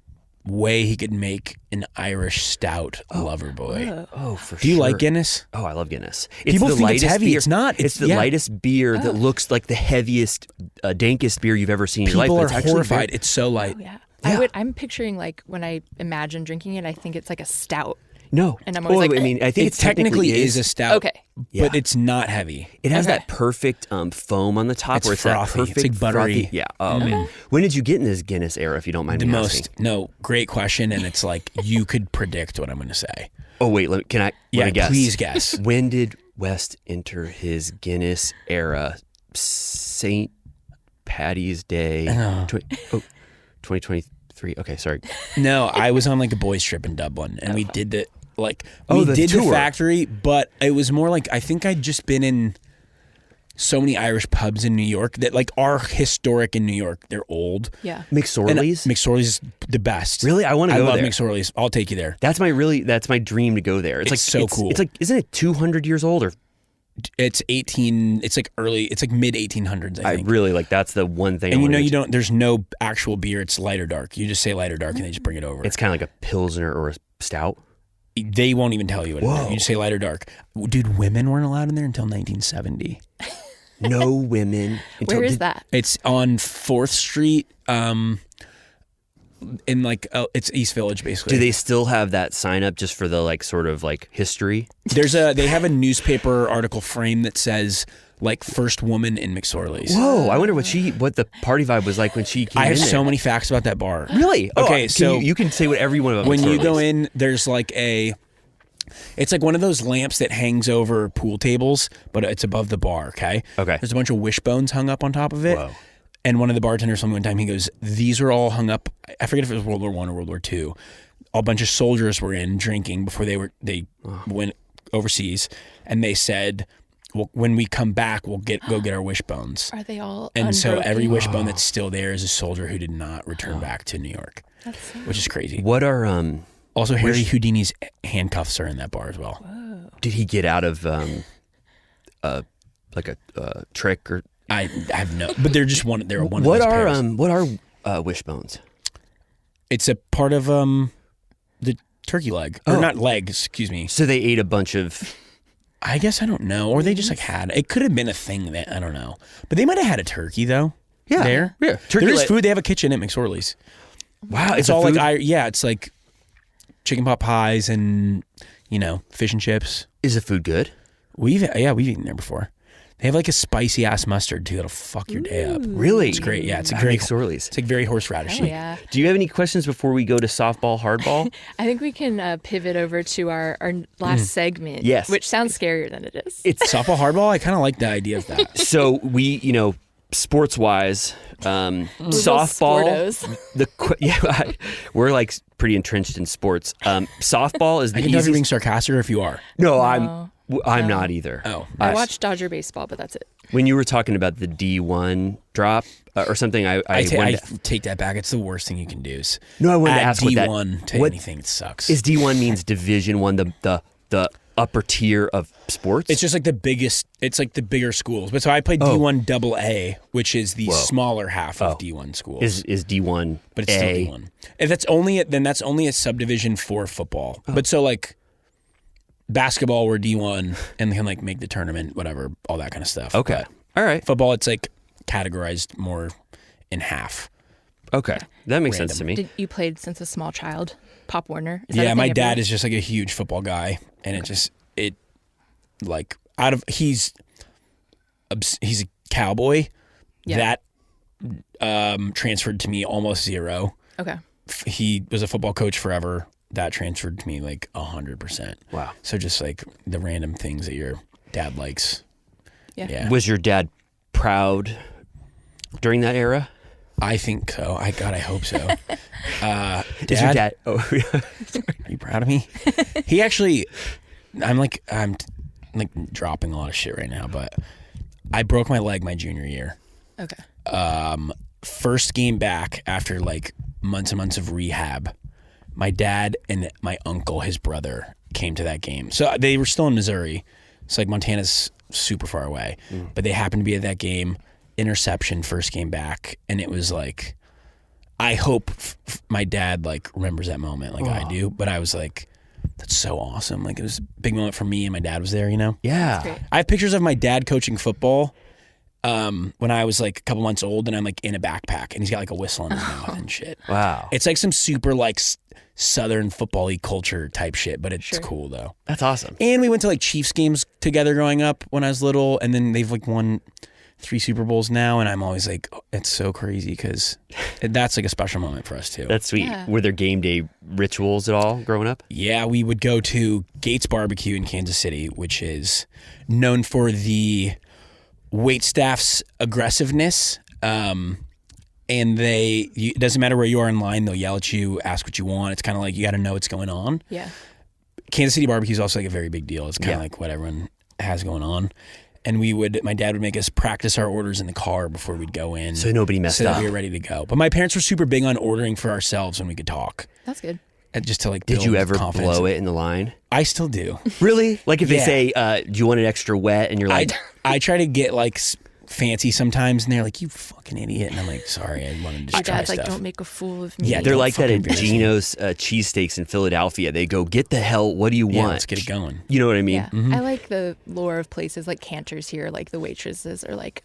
way he could make an Irish stout lover boy. Oh, for sure. Do you like Guinness? Oh, I love Guinness. People the think it's lightest heavy. Beer. It's not. It's the yeah. lightest beer that looks like the heaviest, dankest beer you've ever seen in your life. People but are it's actually horrified. very- It's so light. Oh, yeah. Yeah. I'm picturing like when I imagine drinking it, I think it's like a stout. No. And I'm always like, I mean, I think It technically is a stout. Okay. Yeah. But it's not heavy. It has Okay. that perfect foam on the top It's where it's frothy. that It's perfect like buttery. frothy- Yeah. Oh man. When did you get in this Guinness era, if you don't mind The me most, asking? no, great question. And it's like, you could predict what I'm going to say. Oh wait, can I? Yeah, let me guess. please guess. When did West enter his Guinness era? St. Patty's Day. 2023. Okay, sorry. No, I was on like a boys trip in Dublin and we did the, like, Oh, we the did the tour. factory, but it was more like, I think I'd just been in so many Irish pubs in New York that like are historic in New York. They're old. Yeah. And McSorley's. McSorley's is the best. Really? I wanna I go love there. McSorley's. I'll take you there. That's my dream to go there. It's like so cool. It's like, isn't it 200 years old or? It's like mid 1800s, I I think. really like. That's the one thing. And I you wanna know, go to. there's no actual beer. It's light or dark. You just say light or dark and they just bring it over. It's kind of like a pilsner or a stout. They won't even tell you what it is. Whoa. You just say light or dark. Dude, women weren't allowed in there until 1970. No women. Where is that? It's on 4th Street. In like it's East Village basically. Do they still have that sign up just for the like sort of like history? They have a newspaper article frame that says like first woman in McSorley's. Whoa! I wonder what the party vibe was like when she came in. I have there. so many facts about that bar. Really? Okay, so you can say whatever you want about when you McSorley's. go in, there's like it's like one of those lamps that hangs over pool tables, but it's above the bar. Okay. There's a bunch of wishbones hung up on top of it. Whoa. And one of the bartenders told me one time, he goes, "These are all hung up." I forget if it was World War I or World War II. A bunch of soldiers were in drinking before they went overseas, and they said, "Well, when we come back, we'll go get our wishbones." Are they all And so unbroken? every wishbone that's still there is a soldier who did not return back to New York, which is crazy. What are Also, Harry Houdini's handcuffs are in that bar as well. Whoa. did he get out of like a trick or? I have no, but they're just one. They're one. What of those are pairs. what are wishbones? It's a part of the turkey leg, or not leg. Excuse me. So they ate a bunch of. I guess I don't know, or they just like had. It could have been a thing that I don't know, but they might have had a turkey though. Yeah, there. Yeah, turkey there is leg. food. They have a kitchen at McSorley's. Wow, It's all like it's like chicken pot pies and fish and chips. Is the food good? We've eaten there before. They have like a spicy ass mustard too. It'll fuck your day up. Really? It's great. Yeah, it's At very McSorley's. It's like very horseradishy. Oh, yeah. Do you have any questions before we go to softball, hardball? I think we can pivot over to our last segment. Yes. Which sounds scarier than it is. It's Softball, hardball. I kind of like the idea of that. so we, sports wise, softball. Sportos. We're like pretty entrenched in sports. Softball is the I can tell if you're being easiest. sarcastic or if you are. No, I'm not either. Oh. I watched Dodger baseball, but that's it. When you were talking about the D1 drop or something, I take that back. It's the worst thing you can do. No, I wanted to add ask what that- D1 to what- anything. It sucks. is D1 means Division 1, the upper tier of sports. It's just like the biggest. It's like the bigger schools. But so I played D1 double A, which is the smaller half of D1 schools. is D1, but it's still D1. If that's only a subdivision for football. But so like basketball, we're D1 and can like make the tournament, whatever, all that kind of stuff. Okay, But all right, football, it's like categorized more in half. okay, that makes sense to me. You played since a small child. Pop Warner. Is that a Yeah, thing my dad everywhere? is just like a huge football guy, and he's a cowboy. Yeah. That transferred to me almost zero. Okay. He was a football coach forever. That transferred to me like 100%. Wow. So just like the random things that your dad likes. Yeah. Was your dad proud during that era? I think so. I hope so. Is your dad? Oh, Are you proud of me? He actually, I'm like dropping a lot of shit right now, but I broke my leg my junior year. Okay. First game back after like months and months of rehab, my dad and my uncle, his brother, came to that game. So they were still in Missouri. It's like Montana's super far away, but they happened to be at that game. Interception, first game back, and it was like, I hope my dad like remembers that moment like I do. But I was like, that's so awesome. Like it was a big moment for me, and my dad was there. yeah. Great. I have pictures of my dad coaching football when I was like a couple months old, and I'm like in a backpack, and he's got like a whistle in his mouth and shit. Wow, It's like some super like Southern football-y culture type shit, but it's cool though. that's awesome. And we went to like Chiefs games together growing up when I was little, and then they've like won 3 Super Bowls now, and I'm always like, oh, it's so crazy because that's like a special moment for us too. That's sweet. Yeah. Were there game day rituals at all growing up? Yeah, we would go to Gates Barbecue in Kansas City, which is known for the wait staff's aggressiveness. And it doesn't matter where you are in line, they'll yell at you, ask what you want. It's kind of like you got to know what's going on. Yeah. Kansas City barbecue is also like a very big deal. It's kind of like what everyone has going on. And my dad would make us practice our orders in the car before we'd go in. So nobody messed so that up. we were ready to go. But my parents were super big on ordering for ourselves when we could talk. That's good. And just to like Did you build ever confidence. blow it in the line? I still do. Really? Like if they Yeah. say, "Do you want it extra wet?" and you're like, I try to get like fancy sometimes, and they're like, "You fucking idiot," and I'm like, "Sorry, I wanted to Your just try dad's like, stuff." don't make a fool of me. Yeah, They're don't like that fucking at embarrass me. Gino's cheesesteaks in Philadelphia. They go, get the hell, what do you Yeah, want? let's get it going. You know what I mean? Yeah. I like the lore of places like Cantor's here, like the waitresses are like,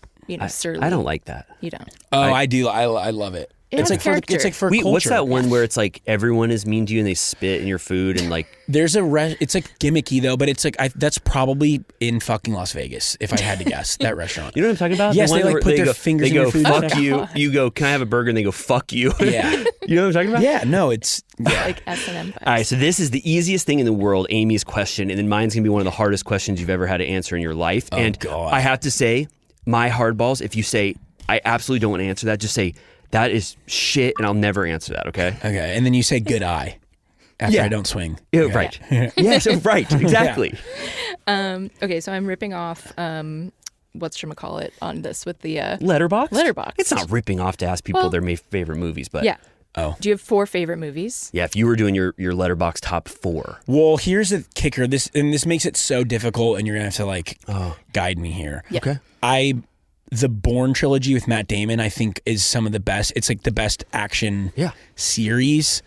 surly. I don't like that. You don't. Oh, I do. I love it. It It's has like for character. it's like for Wait, culture. what's that one where it's like everyone is mean to you and they spit in your food and like There's it's like gimmicky though, but it's like that's probably in fucking Las Vegas if I had to guess that restaurant. you know what I'm talking about? Yes, The one they, like, where put their go, fingers they in go, your food. fuck you. You go, can I have a burger? And they go, fuck you. Yeah, You know what I'm talking about? yeah. No, it's Like S&M vibes. All right, so this is the easiest thing in the world, Amy's question, and then mine's gonna be one of the hardest questions you've ever had to answer in your life. And God. I have to say, my hardballs, if you say, I absolutely don't want to answer that, just say, that is shit, and I'll never answer that, okay? okay. And then you say good eye after Yeah. I don't swing. Yeah, Okay. right. Yeah, so right, exactly. Okay, so I'm ripping off whatchamacallit on this with the Letterbox? Letterboxd. It's not ripping off to ask people Well, their favorite movies, but Yeah. Oh. Do you have 4 favorite movies? yeah, if you were doing your Letterbox top 4. Well, here's the kicker. This makes it so difficult, and you're gonna have to like guide me here. Yeah. Okay. The Bourne trilogy with Matt Damon, I think, is some of the best. It's like the best action series.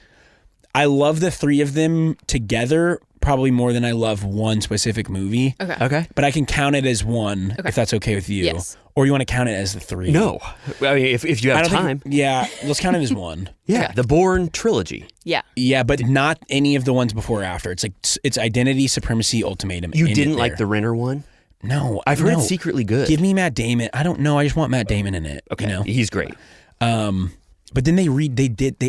I love the 3 of them together probably more than I love one specific movie. Okay. But I can count it as one if that's okay with you. Yes. Or you want to count it as the 3? No. I mean, if you I have don't time. think. Yeah, let's count it as one. Yeah, Okay. the Bourne trilogy. Yeah. Yeah, but not any of the ones before or after. It's like it's Identity, Supremacy, Ultimatum. You in it didn't like there. the Renner one? No, I've heard no. it's secretly good. Give me Matt Damon. I don't know. I just want Matt Damon in it. Okay, You know? he's great. But then they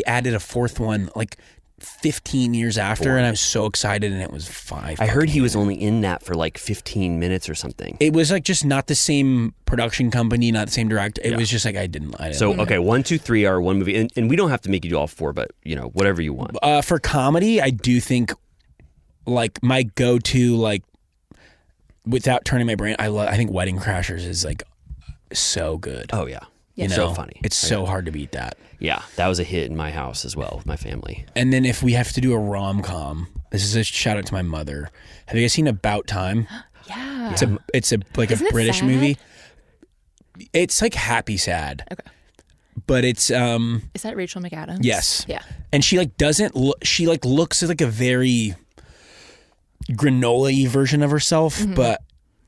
added a 4th one like 15 years after, and I was so excited, and it was 5. I heard he was only in that for like 15 minutes or something. It was like just not the same production company, not the same director. It was just like I didn't. So, okay, 1, 2, 3 are one movie. And we don't have to make you do all 4, but, whatever you want. For comedy, I do think like my go-to, like without turning my brain, I think Wedding Crashers is like so good. Oh, yeah. You know, So funny. It's so hard to beat that. Yeah, that was a hit in my house as well with my family. And then if we have to do a rom-com, this is a shout out to my mother. Have you guys seen About Time? Yeah. It's a like Isn't a it British sad? movie. It's like happy sad. Okay. But it's Is that Rachel McAdams? yes. Yeah. And she like doesn't look, she like looks like a very granola-y version of herself, but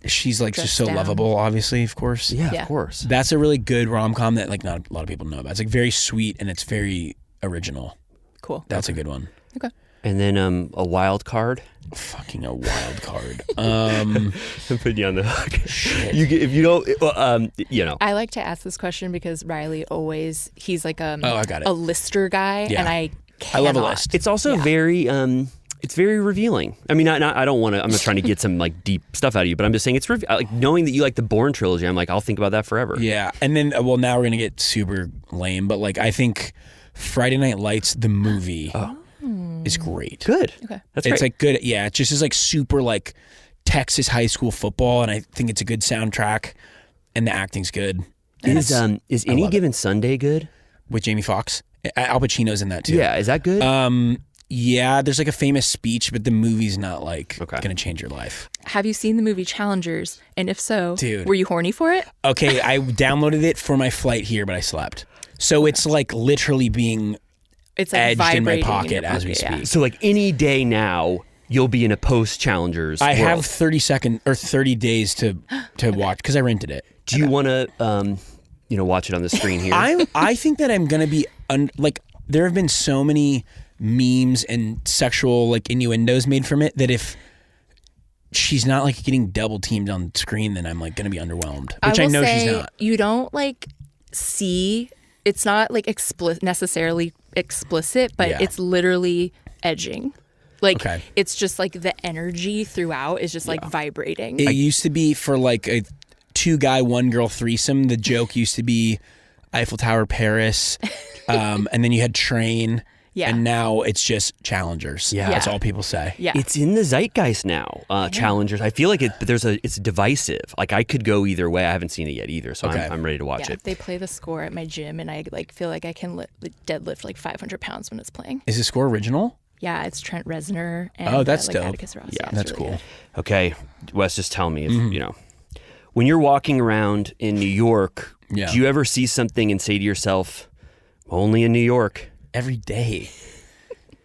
she's like just so Dressed down. lovable, obviously, of course. Yeah, Yeah. of course. That's a really good rom-com that like not a lot of people know about. It's like very sweet and it's very original. Cool. That's a good one. Okay. And then a wild card. Fucking a wild card. I'm putting you on the hook. If you don't, I like to ask this question because Riley always, he's like I got it. a lister guy, Yeah. and I I love a cannot. list. It's also very it's very revealing. I mean, I don't want to. I'm not trying to get some like deep stuff out of you, but I'm just saying it's like knowing that you like the Bourne trilogy. I'm like, I'll think about that forever. Yeah, and then now we're gonna get super lame, but like I think Friday Night Lights the movie is great. Good. Okay. That's It's great. like good. Yeah, it just is like super like Texas high school football, and I think it's a good soundtrack, and the acting's good. Is Any Given Sunday good? With Jamie Foxx, Al Pacino's in that too. Yeah, is that good? Yeah, there's like a famous speech, but the movie's not like Okay. gonna change your life. Have you seen the movie Challengers? And if so, Dude. were you horny for it? Okay, I downloaded it for my flight here, but I slept. So it's like literally being It's like edged in my vibrating pocket your as we pocket, speak. yeah. so like any day now, you'll be in a post Challengers. I world. have 30 days to watch because I rented it. Do you want to watch it on the screen here? I think that I'm gonna be like there have been so many memes and sexual like innuendos made from it that if she's not like getting double teamed on screen, then I'm like gonna be underwhelmed. Which I will know say, she's not. You don't like see. It's not like necessarily explicit, but Yeah. it's literally edging. Like Okay. it's just like the energy throughout is just like vibrating. It used to be for like a 2-guy, 1-girl threesome. The joke used to be Eiffel Tower, Paris, and then you had Train. Yeah. And now it's just Challengers. Yeah. That's all people say. Yeah. It's in the zeitgeist now. Challengers. I feel like it's divisive. Like I could go either way. I haven't seen it yet either, so Okay. I'm ready to watch Yeah, it. they play the score at my gym, and I like feel like I can deadlift like 500 pounds when it's playing. Is the score original? Yeah, it's Trent Reznor and that's like dope. Atticus Ross. Yeah, it's That's really cool. good. Okay, Wes, just tell me if Mm-hmm. when you're walking around in New York, Yeah. do you ever see something and say to yourself, only in New York? Every day.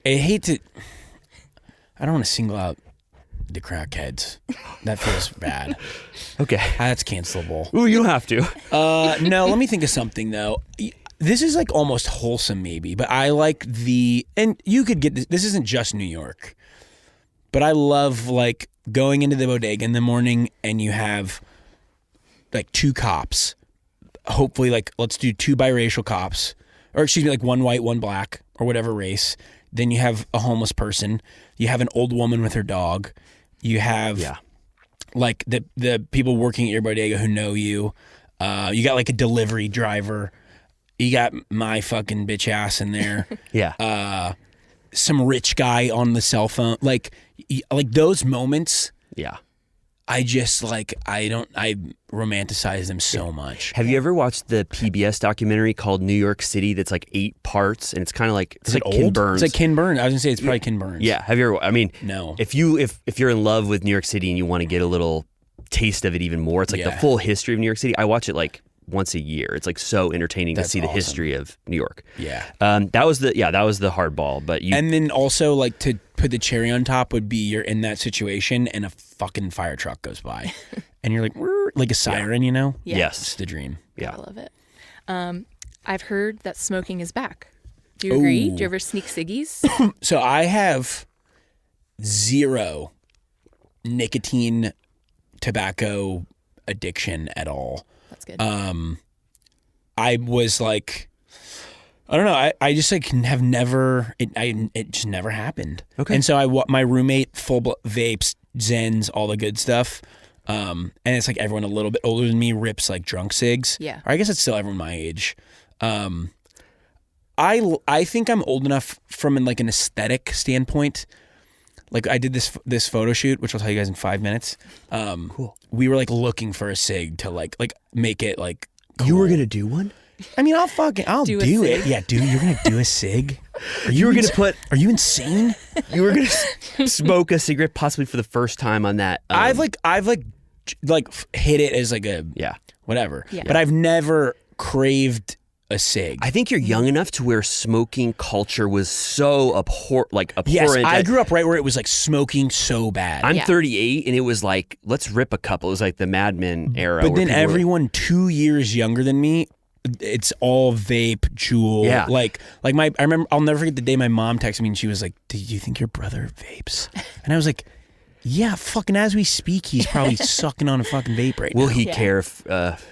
I don't want to single out the crackheads. That feels bad. Okay. That's cancelable. Ooh, you don't have to. No, let me think of something though. This is like almost wholesome maybe, but I like and you could get this isn't just New York, but I love like going into the bodega in the morning and you have like two cops, hopefully like let's do two biracial cops, or excuse me, like one white, one black, or whatever race. Then you have a homeless person, you have an old woman with her dog, you have like the people working at your bodega who know you, you got like a delivery driver. You got my fucking bitch ass in there. Yeah. Some rich guy on the cell phone. Like those moments. Yeah. I just I romanticize them so much. Have you ever watched the PBS documentary called New York City that's like 8 parts and it's kind of like it's like Ken Burns. It's like Ken Burns. I was gonna say it's probably Ken Burns. Yeah. Have you ever? I mean, no. If you're in love with New York City and you want to get a little taste of it even more, it's like the full history of New York City. I watch it like once a year. It's like so entertaining to see the history of New York. Yeah. That was the hardball. But and then also like to put the cherry on top would be you're in that situation and a fucking fire truck goes by, and you're like a siren, you know? Yeah. Yes, it's the dream. Yeah, I love it. I've heard that smoking is back. Do you agree? Do you ever sneak ciggies? So I have 0 nicotine, tobacco addiction at all. That's good. I was like, I don't know. I just like have never. It just never happened. Okay. And so my roommate vapes, Zens, all the good stuff. And it's like everyone a little bit older than me rips like drunk cigs. Yeah. Or I guess it's still everyone my age. I think I'm old enough from like an aesthetic standpoint. Like I did this photo shoot, which I'll tell you guys in 5 minutes. Cool. We were like looking for a cig to like make it like cool. You were gonna do one? I mean, I'll do it. Yeah, dude, you're gonna do a cig? Are you Are you insane? You were gonna smoke a cigarette possibly for the first time on that. I've hit it as like a whatever. Yeah. But I've never craved a cig. I think you're young enough to where smoking culture was so abhorrent. Yes, I grew up right where it was like smoking so bad. I'm 38 and it was like, let's rip a couple. It was like the Mad Men era. But then everyone 2 years younger than me, it's all vape, Juul. Yeah. I remember, I'll never forget the day my mom texted me and she was like, "Do you think your brother vapes?" And I was like, yeah, fucking as we speak, he's probably sucking on a fucking vape right now. Will he care if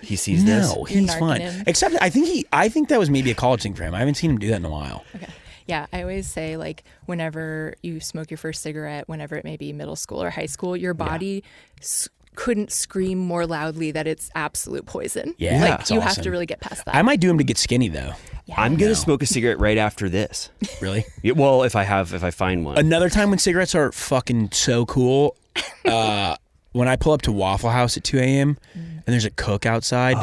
he sees this? No, he's fine. him. Except I think that was maybe a college thing for him. I haven't seen him do that in a while. Okay. Yeah, I always say like whenever you smoke your first cigarette, whenever it may be middle school or high school, your body couldn't scream more loudly that it's absolute poison. Yeah, like that's you awesome. have to really get past that. I might do him to get skinny though. Yeah. I'm gonna smoke a cigarette right after this. Really? Yeah, well, if I find one. Another time when cigarettes are fucking so cool, when I pull up to Waffle House at 2 a.m. and there's a cook outside,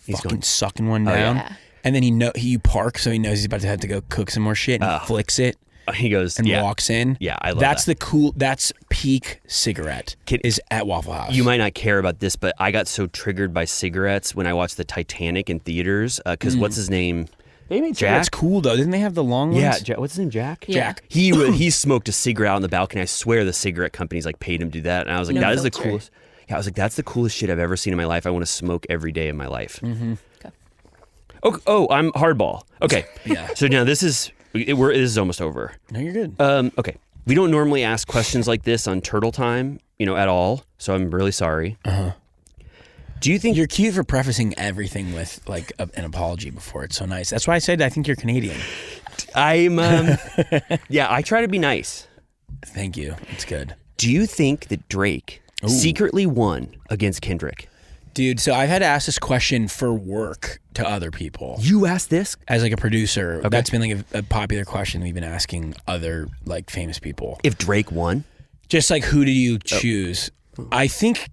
fucking sucking one down, and then you park so he knows he's about to have to go cook some more shit, and he flicks it. He goes and walks in. Yeah, I love that's that. That's peak cigarette is at Waffle House. You might not care about this, but I got so triggered by cigarettes when I watched the Titanic in theaters because what's his name? They made Jack. That's cool though. Didn't they have the long ones? Yeah, what's his name? Jack. Yeah. Jack. He smoked a cigarette out on the balcony. I swear the cigarette companies like paid him to do that, and I was like, No that is the filter. coolest. Yeah, I was like, that's the coolest shit I've ever seen in my life. I want to smoke every day of my life. Mm-hmm. Okay. Oh, I'm hardball. Okay. Yeah. So now this is almost over. No, you're good. Okay. We don't normally ask questions like this on Turtle Time, at all. So I'm really sorry. Uh-huh. Do you think you're cute for prefacing everything with like an apology before? It's so nice. That's why I said I think you're Canadian. I'm yeah, I try to be nice. Thank you. It's good. Do you think that Drake secretly won against Kendrick? Dude, so I've had to ask this question for work to other people. You asked this? As like a producer. Okay. That's been like a popular question we've been asking other like famous people. If Drake won? Just like who do you choose? I think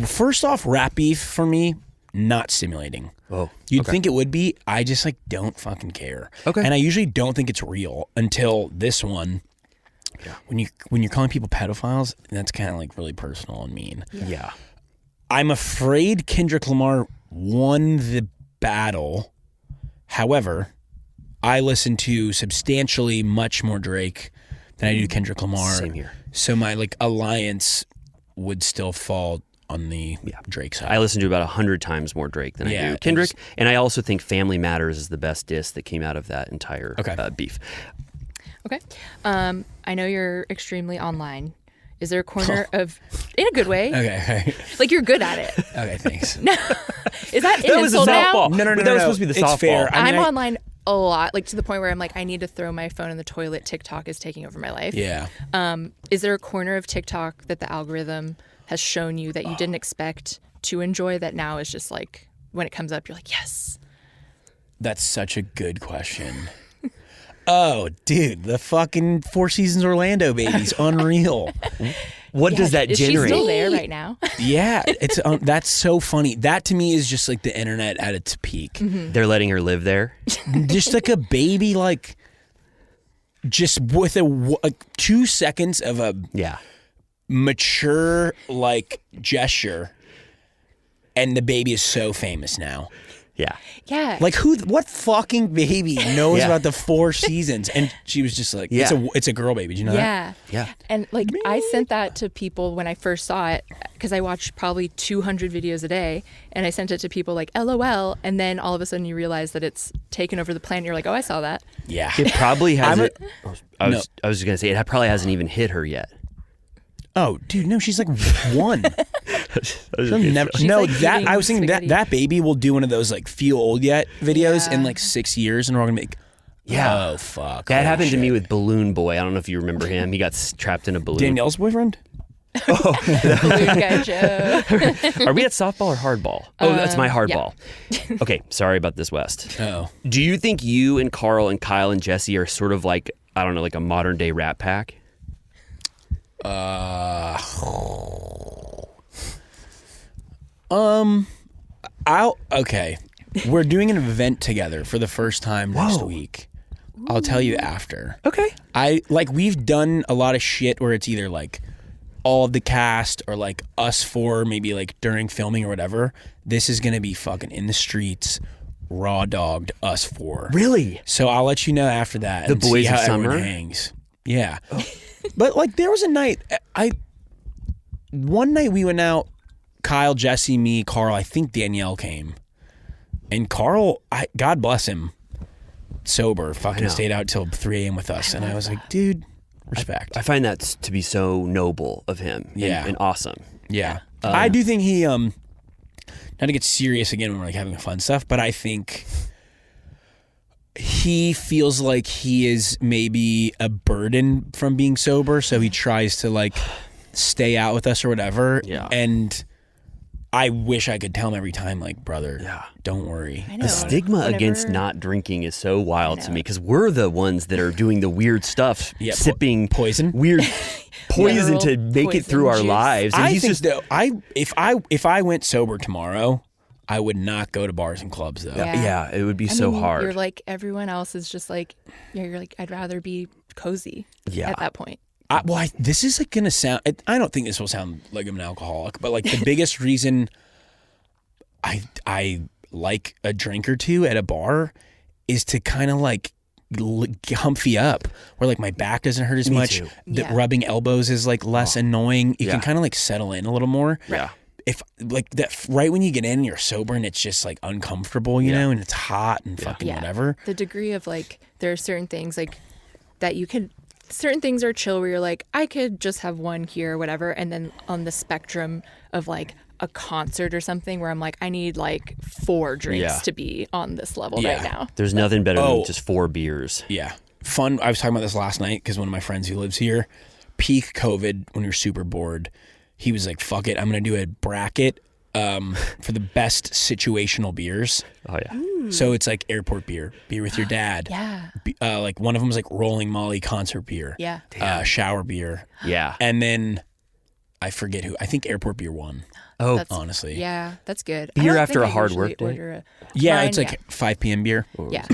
first off, rap beef for me, not stimulating. Oh, You'd think it would be. I just like don't fucking care. Okay. And I usually don't think it's real until this one. Yeah. When you're calling people pedophiles, that's kind of like really personal and mean. Yeah. I'm afraid Kendrick Lamar won the battle. However, I listen to substantially much more Drake than I do Kendrick Lamar. Same here. So my alliance would still fall on the Drake side. I listen to about 100 times more Drake than I do Kendrick, and I also think Family Matters is the best diss that came out of that entire beef. Okay. I know you're extremely online. Is there a corner of, in a good way? Okay. Like you're good at it. Okay, thanks. No. Is that That was a insult now? softball. No. That was supposed to be the It's softball. fair. I'm online a lot, like to the point where I'm like, I need to throw my phone in the toilet. TikTok is taking over my life. Yeah. Is there a corner of TikTok that the algorithm has shown you that you didn't expect to enjoy that now is just like, when it comes up, you're like, yes. That's such a good question. Oh, dude, the fucking Four Seasons Orlando baby's unreal. What does that is generate? She still there right now? Yeah, it's that's so funny. That to me is just like the internet at its peak. They're letting her live there. Just like a baby, like just with a 2 seconds of a mature gesture, and the baby is so famous now. Yeah. Yeah. Like what fucking baby knows about the Four Seasons? And she was just like, it's a girl baby. Do you know that? Yeah. And I sent that to people when I first saw it because I watched probably 200 videos a day, and I sent it to people like LOL, and then all of a sudden you realize that it's taken over the planet. You're like, oh, I saw that. Yeah. It probably hasn't. I was going to say it probably hasn't even hit her yet. Oh, dude, no, she's like one. Never, I was thinking that baby will do one of those feel old yet videos in 6 years, and we're gonna make. Yeah. Oh fuck. That happened to me with Balloon Boy. I don't know if you remember him. He got trapped in a balloon. Danielle's boyfriend. Balloon Guy Joe. Are we at softball or hardball? Oh, that's my hardball. Yeah. Okay, sorry about this, West. Oh. Do you think you and Carl and Kyle and Jesse are sort of like, I don't know, like a modern day Rat Pack? Okay. We're doing an event together for the first time next week. I'll tell you after. Okay. We've done a lot of shit where it's either all of the cast or us four, maybe during filming or whatever. This is gonna be fucking in the streets, raw dogged us four. Really? So I'll let you know after that. The Boys of Summer hangs. Yeah. But there was a night one night we went out, Kyle, Jesse, me, Carl, I think Danielle came. And Carl, God bless him, sober, fucking stayed out till 3 a.m. with us. And I was like, dude, respect. I find that to be so noble of him and awesome. Yeah. I do think he, not to get serious again when we're having fun stuff, but I think he feels like he is maybe a burden from being sober. So he tries to stay out with us or whatever. Yeah. And I wish I could tell him every time, brother, don't worry. The stigma against not drinking is so wild to me because we're the ones that are doing the weird stuff, sipping poison, weird poison to make it through our lives. And I think though, if I went sober tomorrow, I would not go to bars and clubs though. Yeah, it would be so hard. You're like everyone else is just you're like I'd rather be cozy at that point. This is gonna sound. I don't think this will sound like I'm an alcoholic, but the biggest reason I like a drink or two at a bar is to kind of humpy up, where my back doesn't hurt as much. Too. The rubbing elbows is less annoying. You can kind of settle in a little more. Yeah. If that right when you get in and you're sober and it's just uncomfortable, you know, and it's hot and fucking whatever. The degree of there are certain things that you can. Certain things are chill where you're like, I could just have one here or whatever. And then on the spectrum of a concert or something where I'm like, I need 4 drinks to be on this level right now. There's nothing better than just 4 beers. Yeah. Fun. I was talking about this last night because one of my friends who lives here, peak COVID, when we were super bored, he was like, fuck it, I'm going to do a bracket for the best situational beers. Oh, yeah. Ooh. So it's airport beer with your dad. Yeah. One of them is Rolling Molly concert beer. Yeah. Shower beer. Yeah. And then I forget who. I think airport beer won. Oh, honestly. Yeah, that's good. Beer after a hard work day? It's 5 p.m. beer. Yeah.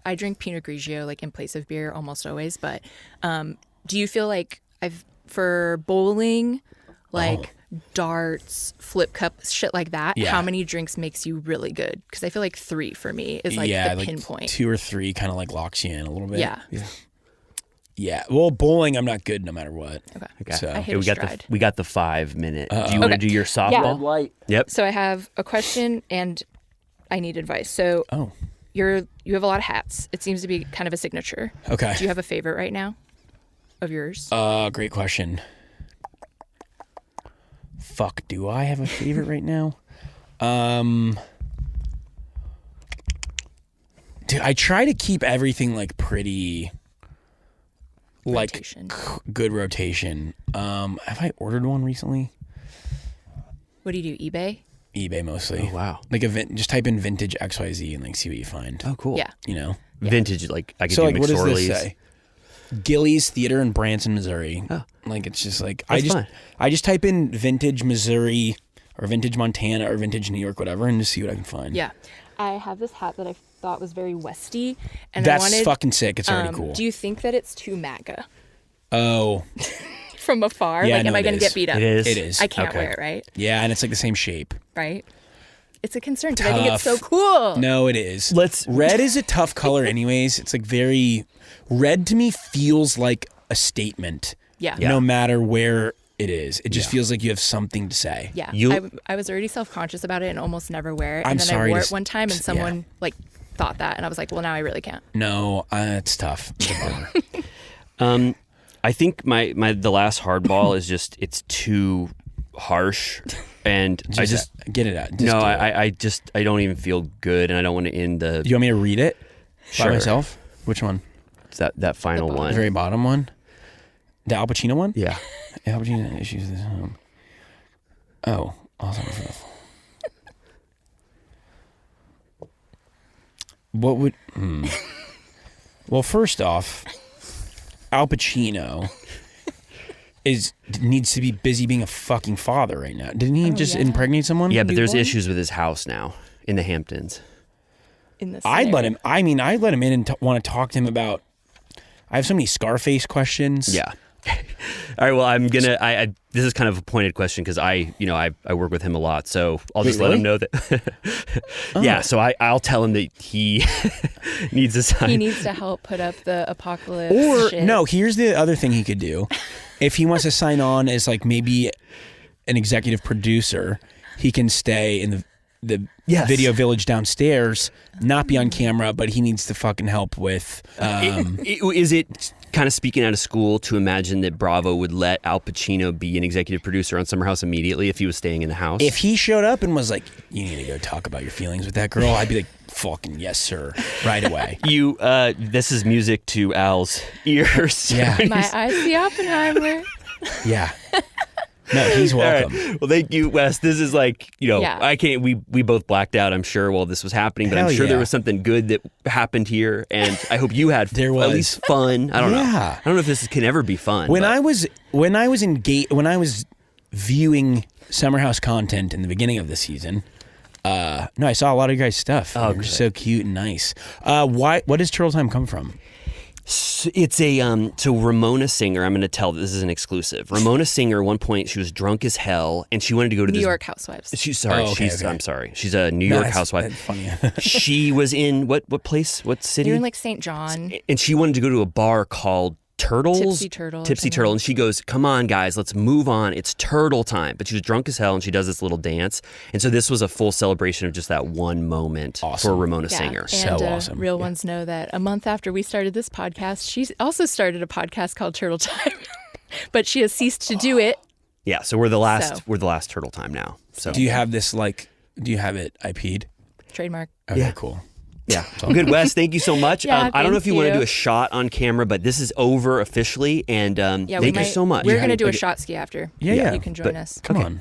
I drink Pinot Grigio in place of beer almost always. But do you feel for bowling, darts, flip cup, shit like that, Yeah. how many drinks makes you really good? Because I feel like 3 for me is like the pinpoint. 2 or 3 kind of like locks you in a little bit. Yeah. Yeah. Well, bowling, I'm not good no matter what. Okay. So I hit a stride. we got the 5 minute. Do you want to do your softball? light. Yep. So I have a question and I need advice. So you have a lot of hats. It seems to be kind of a signature. Okay. Do you have a favorite right now of yours? Great question. Fuck, do I have a favorite right now? Dude, I try to keep everything like pretty, Rotation. like good rotation. Have I ordered one recently? What do you do? eBay? eBay mostly. Oh, wow. Like just type in vintage XYZ and like see what you find. Oh, cool. Yeah. You know? Vintage, like I could So do like, what does this McSorley's. say? Gillies Theater in Branson, Missouri. Oh. Like it's just like That's fun. I just type in vintage Missouri or vintage Montana or vintage New York, whatever, and just see what I can find. Yeah. I have this hat that I thought was very Westy, and That's I wanted, fucking sick. It's already cool. Do you think that it's too MAGA Oh, from afar? Yeah, like, am no, I it going to is. get beat up? It is. it is. I can't Okay. wear it, right? Yeah, and it's like the same shape. Right? It's a concern because I think it's so Tough. cool. No, it is. Let's- Red is a tough color, anyways. It's like very red to me feels like a statement. Yeah. No matter where it is, it just feels like you have something to say. Yeah. You- I was already self-conscious about it and almost never wear it. I'm And then sorry I wore to it one time and yeah. someone like thought that. And I was like, well, now I really can't. No, it's tough. It's a bummer. I think the last hardball is just it's too harsh, and I just get it out. Just no, do it. I don't even feel good, and I don't want to end the You want me to read it by Sure. myself? Which one? that final The one. The very bottom one? The Al Pacino one? Yeah. Al Pacino issues this home. Oh, awesome. What would... Well, first off, Al Pacino needs to be busy being a fucking father right now. Didn't he just impregnate someone? Yeah, but there's Newborn? issues with his house now in the Hamptons. In this I'd let scenario. him... I mean, I'd let him in and want to talk to him about... I have so many Scarface questions. Yeah. All right. Well, I'm gonna. I this is kind of a pointed question because I work with him a lot, so I'll just let him know that. Yeah. So I'll tell him that he needs to sign. He needs to help put up the apocalypse Or shit. no, here's the other thing he could do. If he wants to sign on as like maybe an executive producer, he can stay in the Yes. video village downstairs, not be on camera, but he needs to fucking help with. Is it kind of speaking out of school to imagine that Bravo would let Al Pacino be an executive producer on Summer House immediately if he was staying in the house? If he showed up and was like, "You need to go talk about your feelings with that girl," I'd be like, "Fucking yes, sir," right away. This is music to Al's ears. Yeah. My eyes see Oppenheimer. Yeah. No, he's All welcome. right. Well, thank you, Wes. This is like, Yeah. I can't. We both blacked out, I'm sure, while this was happening. But Hell I'm sure yeah. there was something good that happened here, and I hope you had There at was. least fun. I don't know. Yeah. I don't know if this can ever be fun. When but- I was viewing Summer House content in the beginning of the season, no, I saw a lot of your guys' stuff. Oh, They're so cute and nice. What does Turtle Time come from? It's a so Ramona Singer. I'm going to tell this is an exclusive. Ramona Singer. At one point, she was drunk as hell, and she wanted to go to New this. York Housewives. She's sorry. Oh, okay, she's. okay. I'm sorry. She's a New York housewife. That's funny. She was in what place? What city? You're in like St. John. And she wanted to go to a bar called Turtles. Tipsy Turtle or Tipsy something. Turtle. And she goes, "Come on, guys, let's move on. It's turtle time." But she was drunk as hell, and she does this little dance. And so this was a full celebration of just that one moment for Ramona Singer. And, So awesome. Real ones know that a month after we started this podcast, she also started a podcast called Turtle Time, but she has ceased to do it. Yeah. So we're the last. So. We're the last turtle time now. So Do you have this do you have it IP'd? Trademark. Okay, Yeah. cool. yeah. Good, Wes. Thank you so much. Yeah, I don't know thank if you want to you. do a shot on camera, but this is over officially. And Yeah, thank you so much. We're going to do a Okay. shot ski after. Yeah. You can join us. Come on.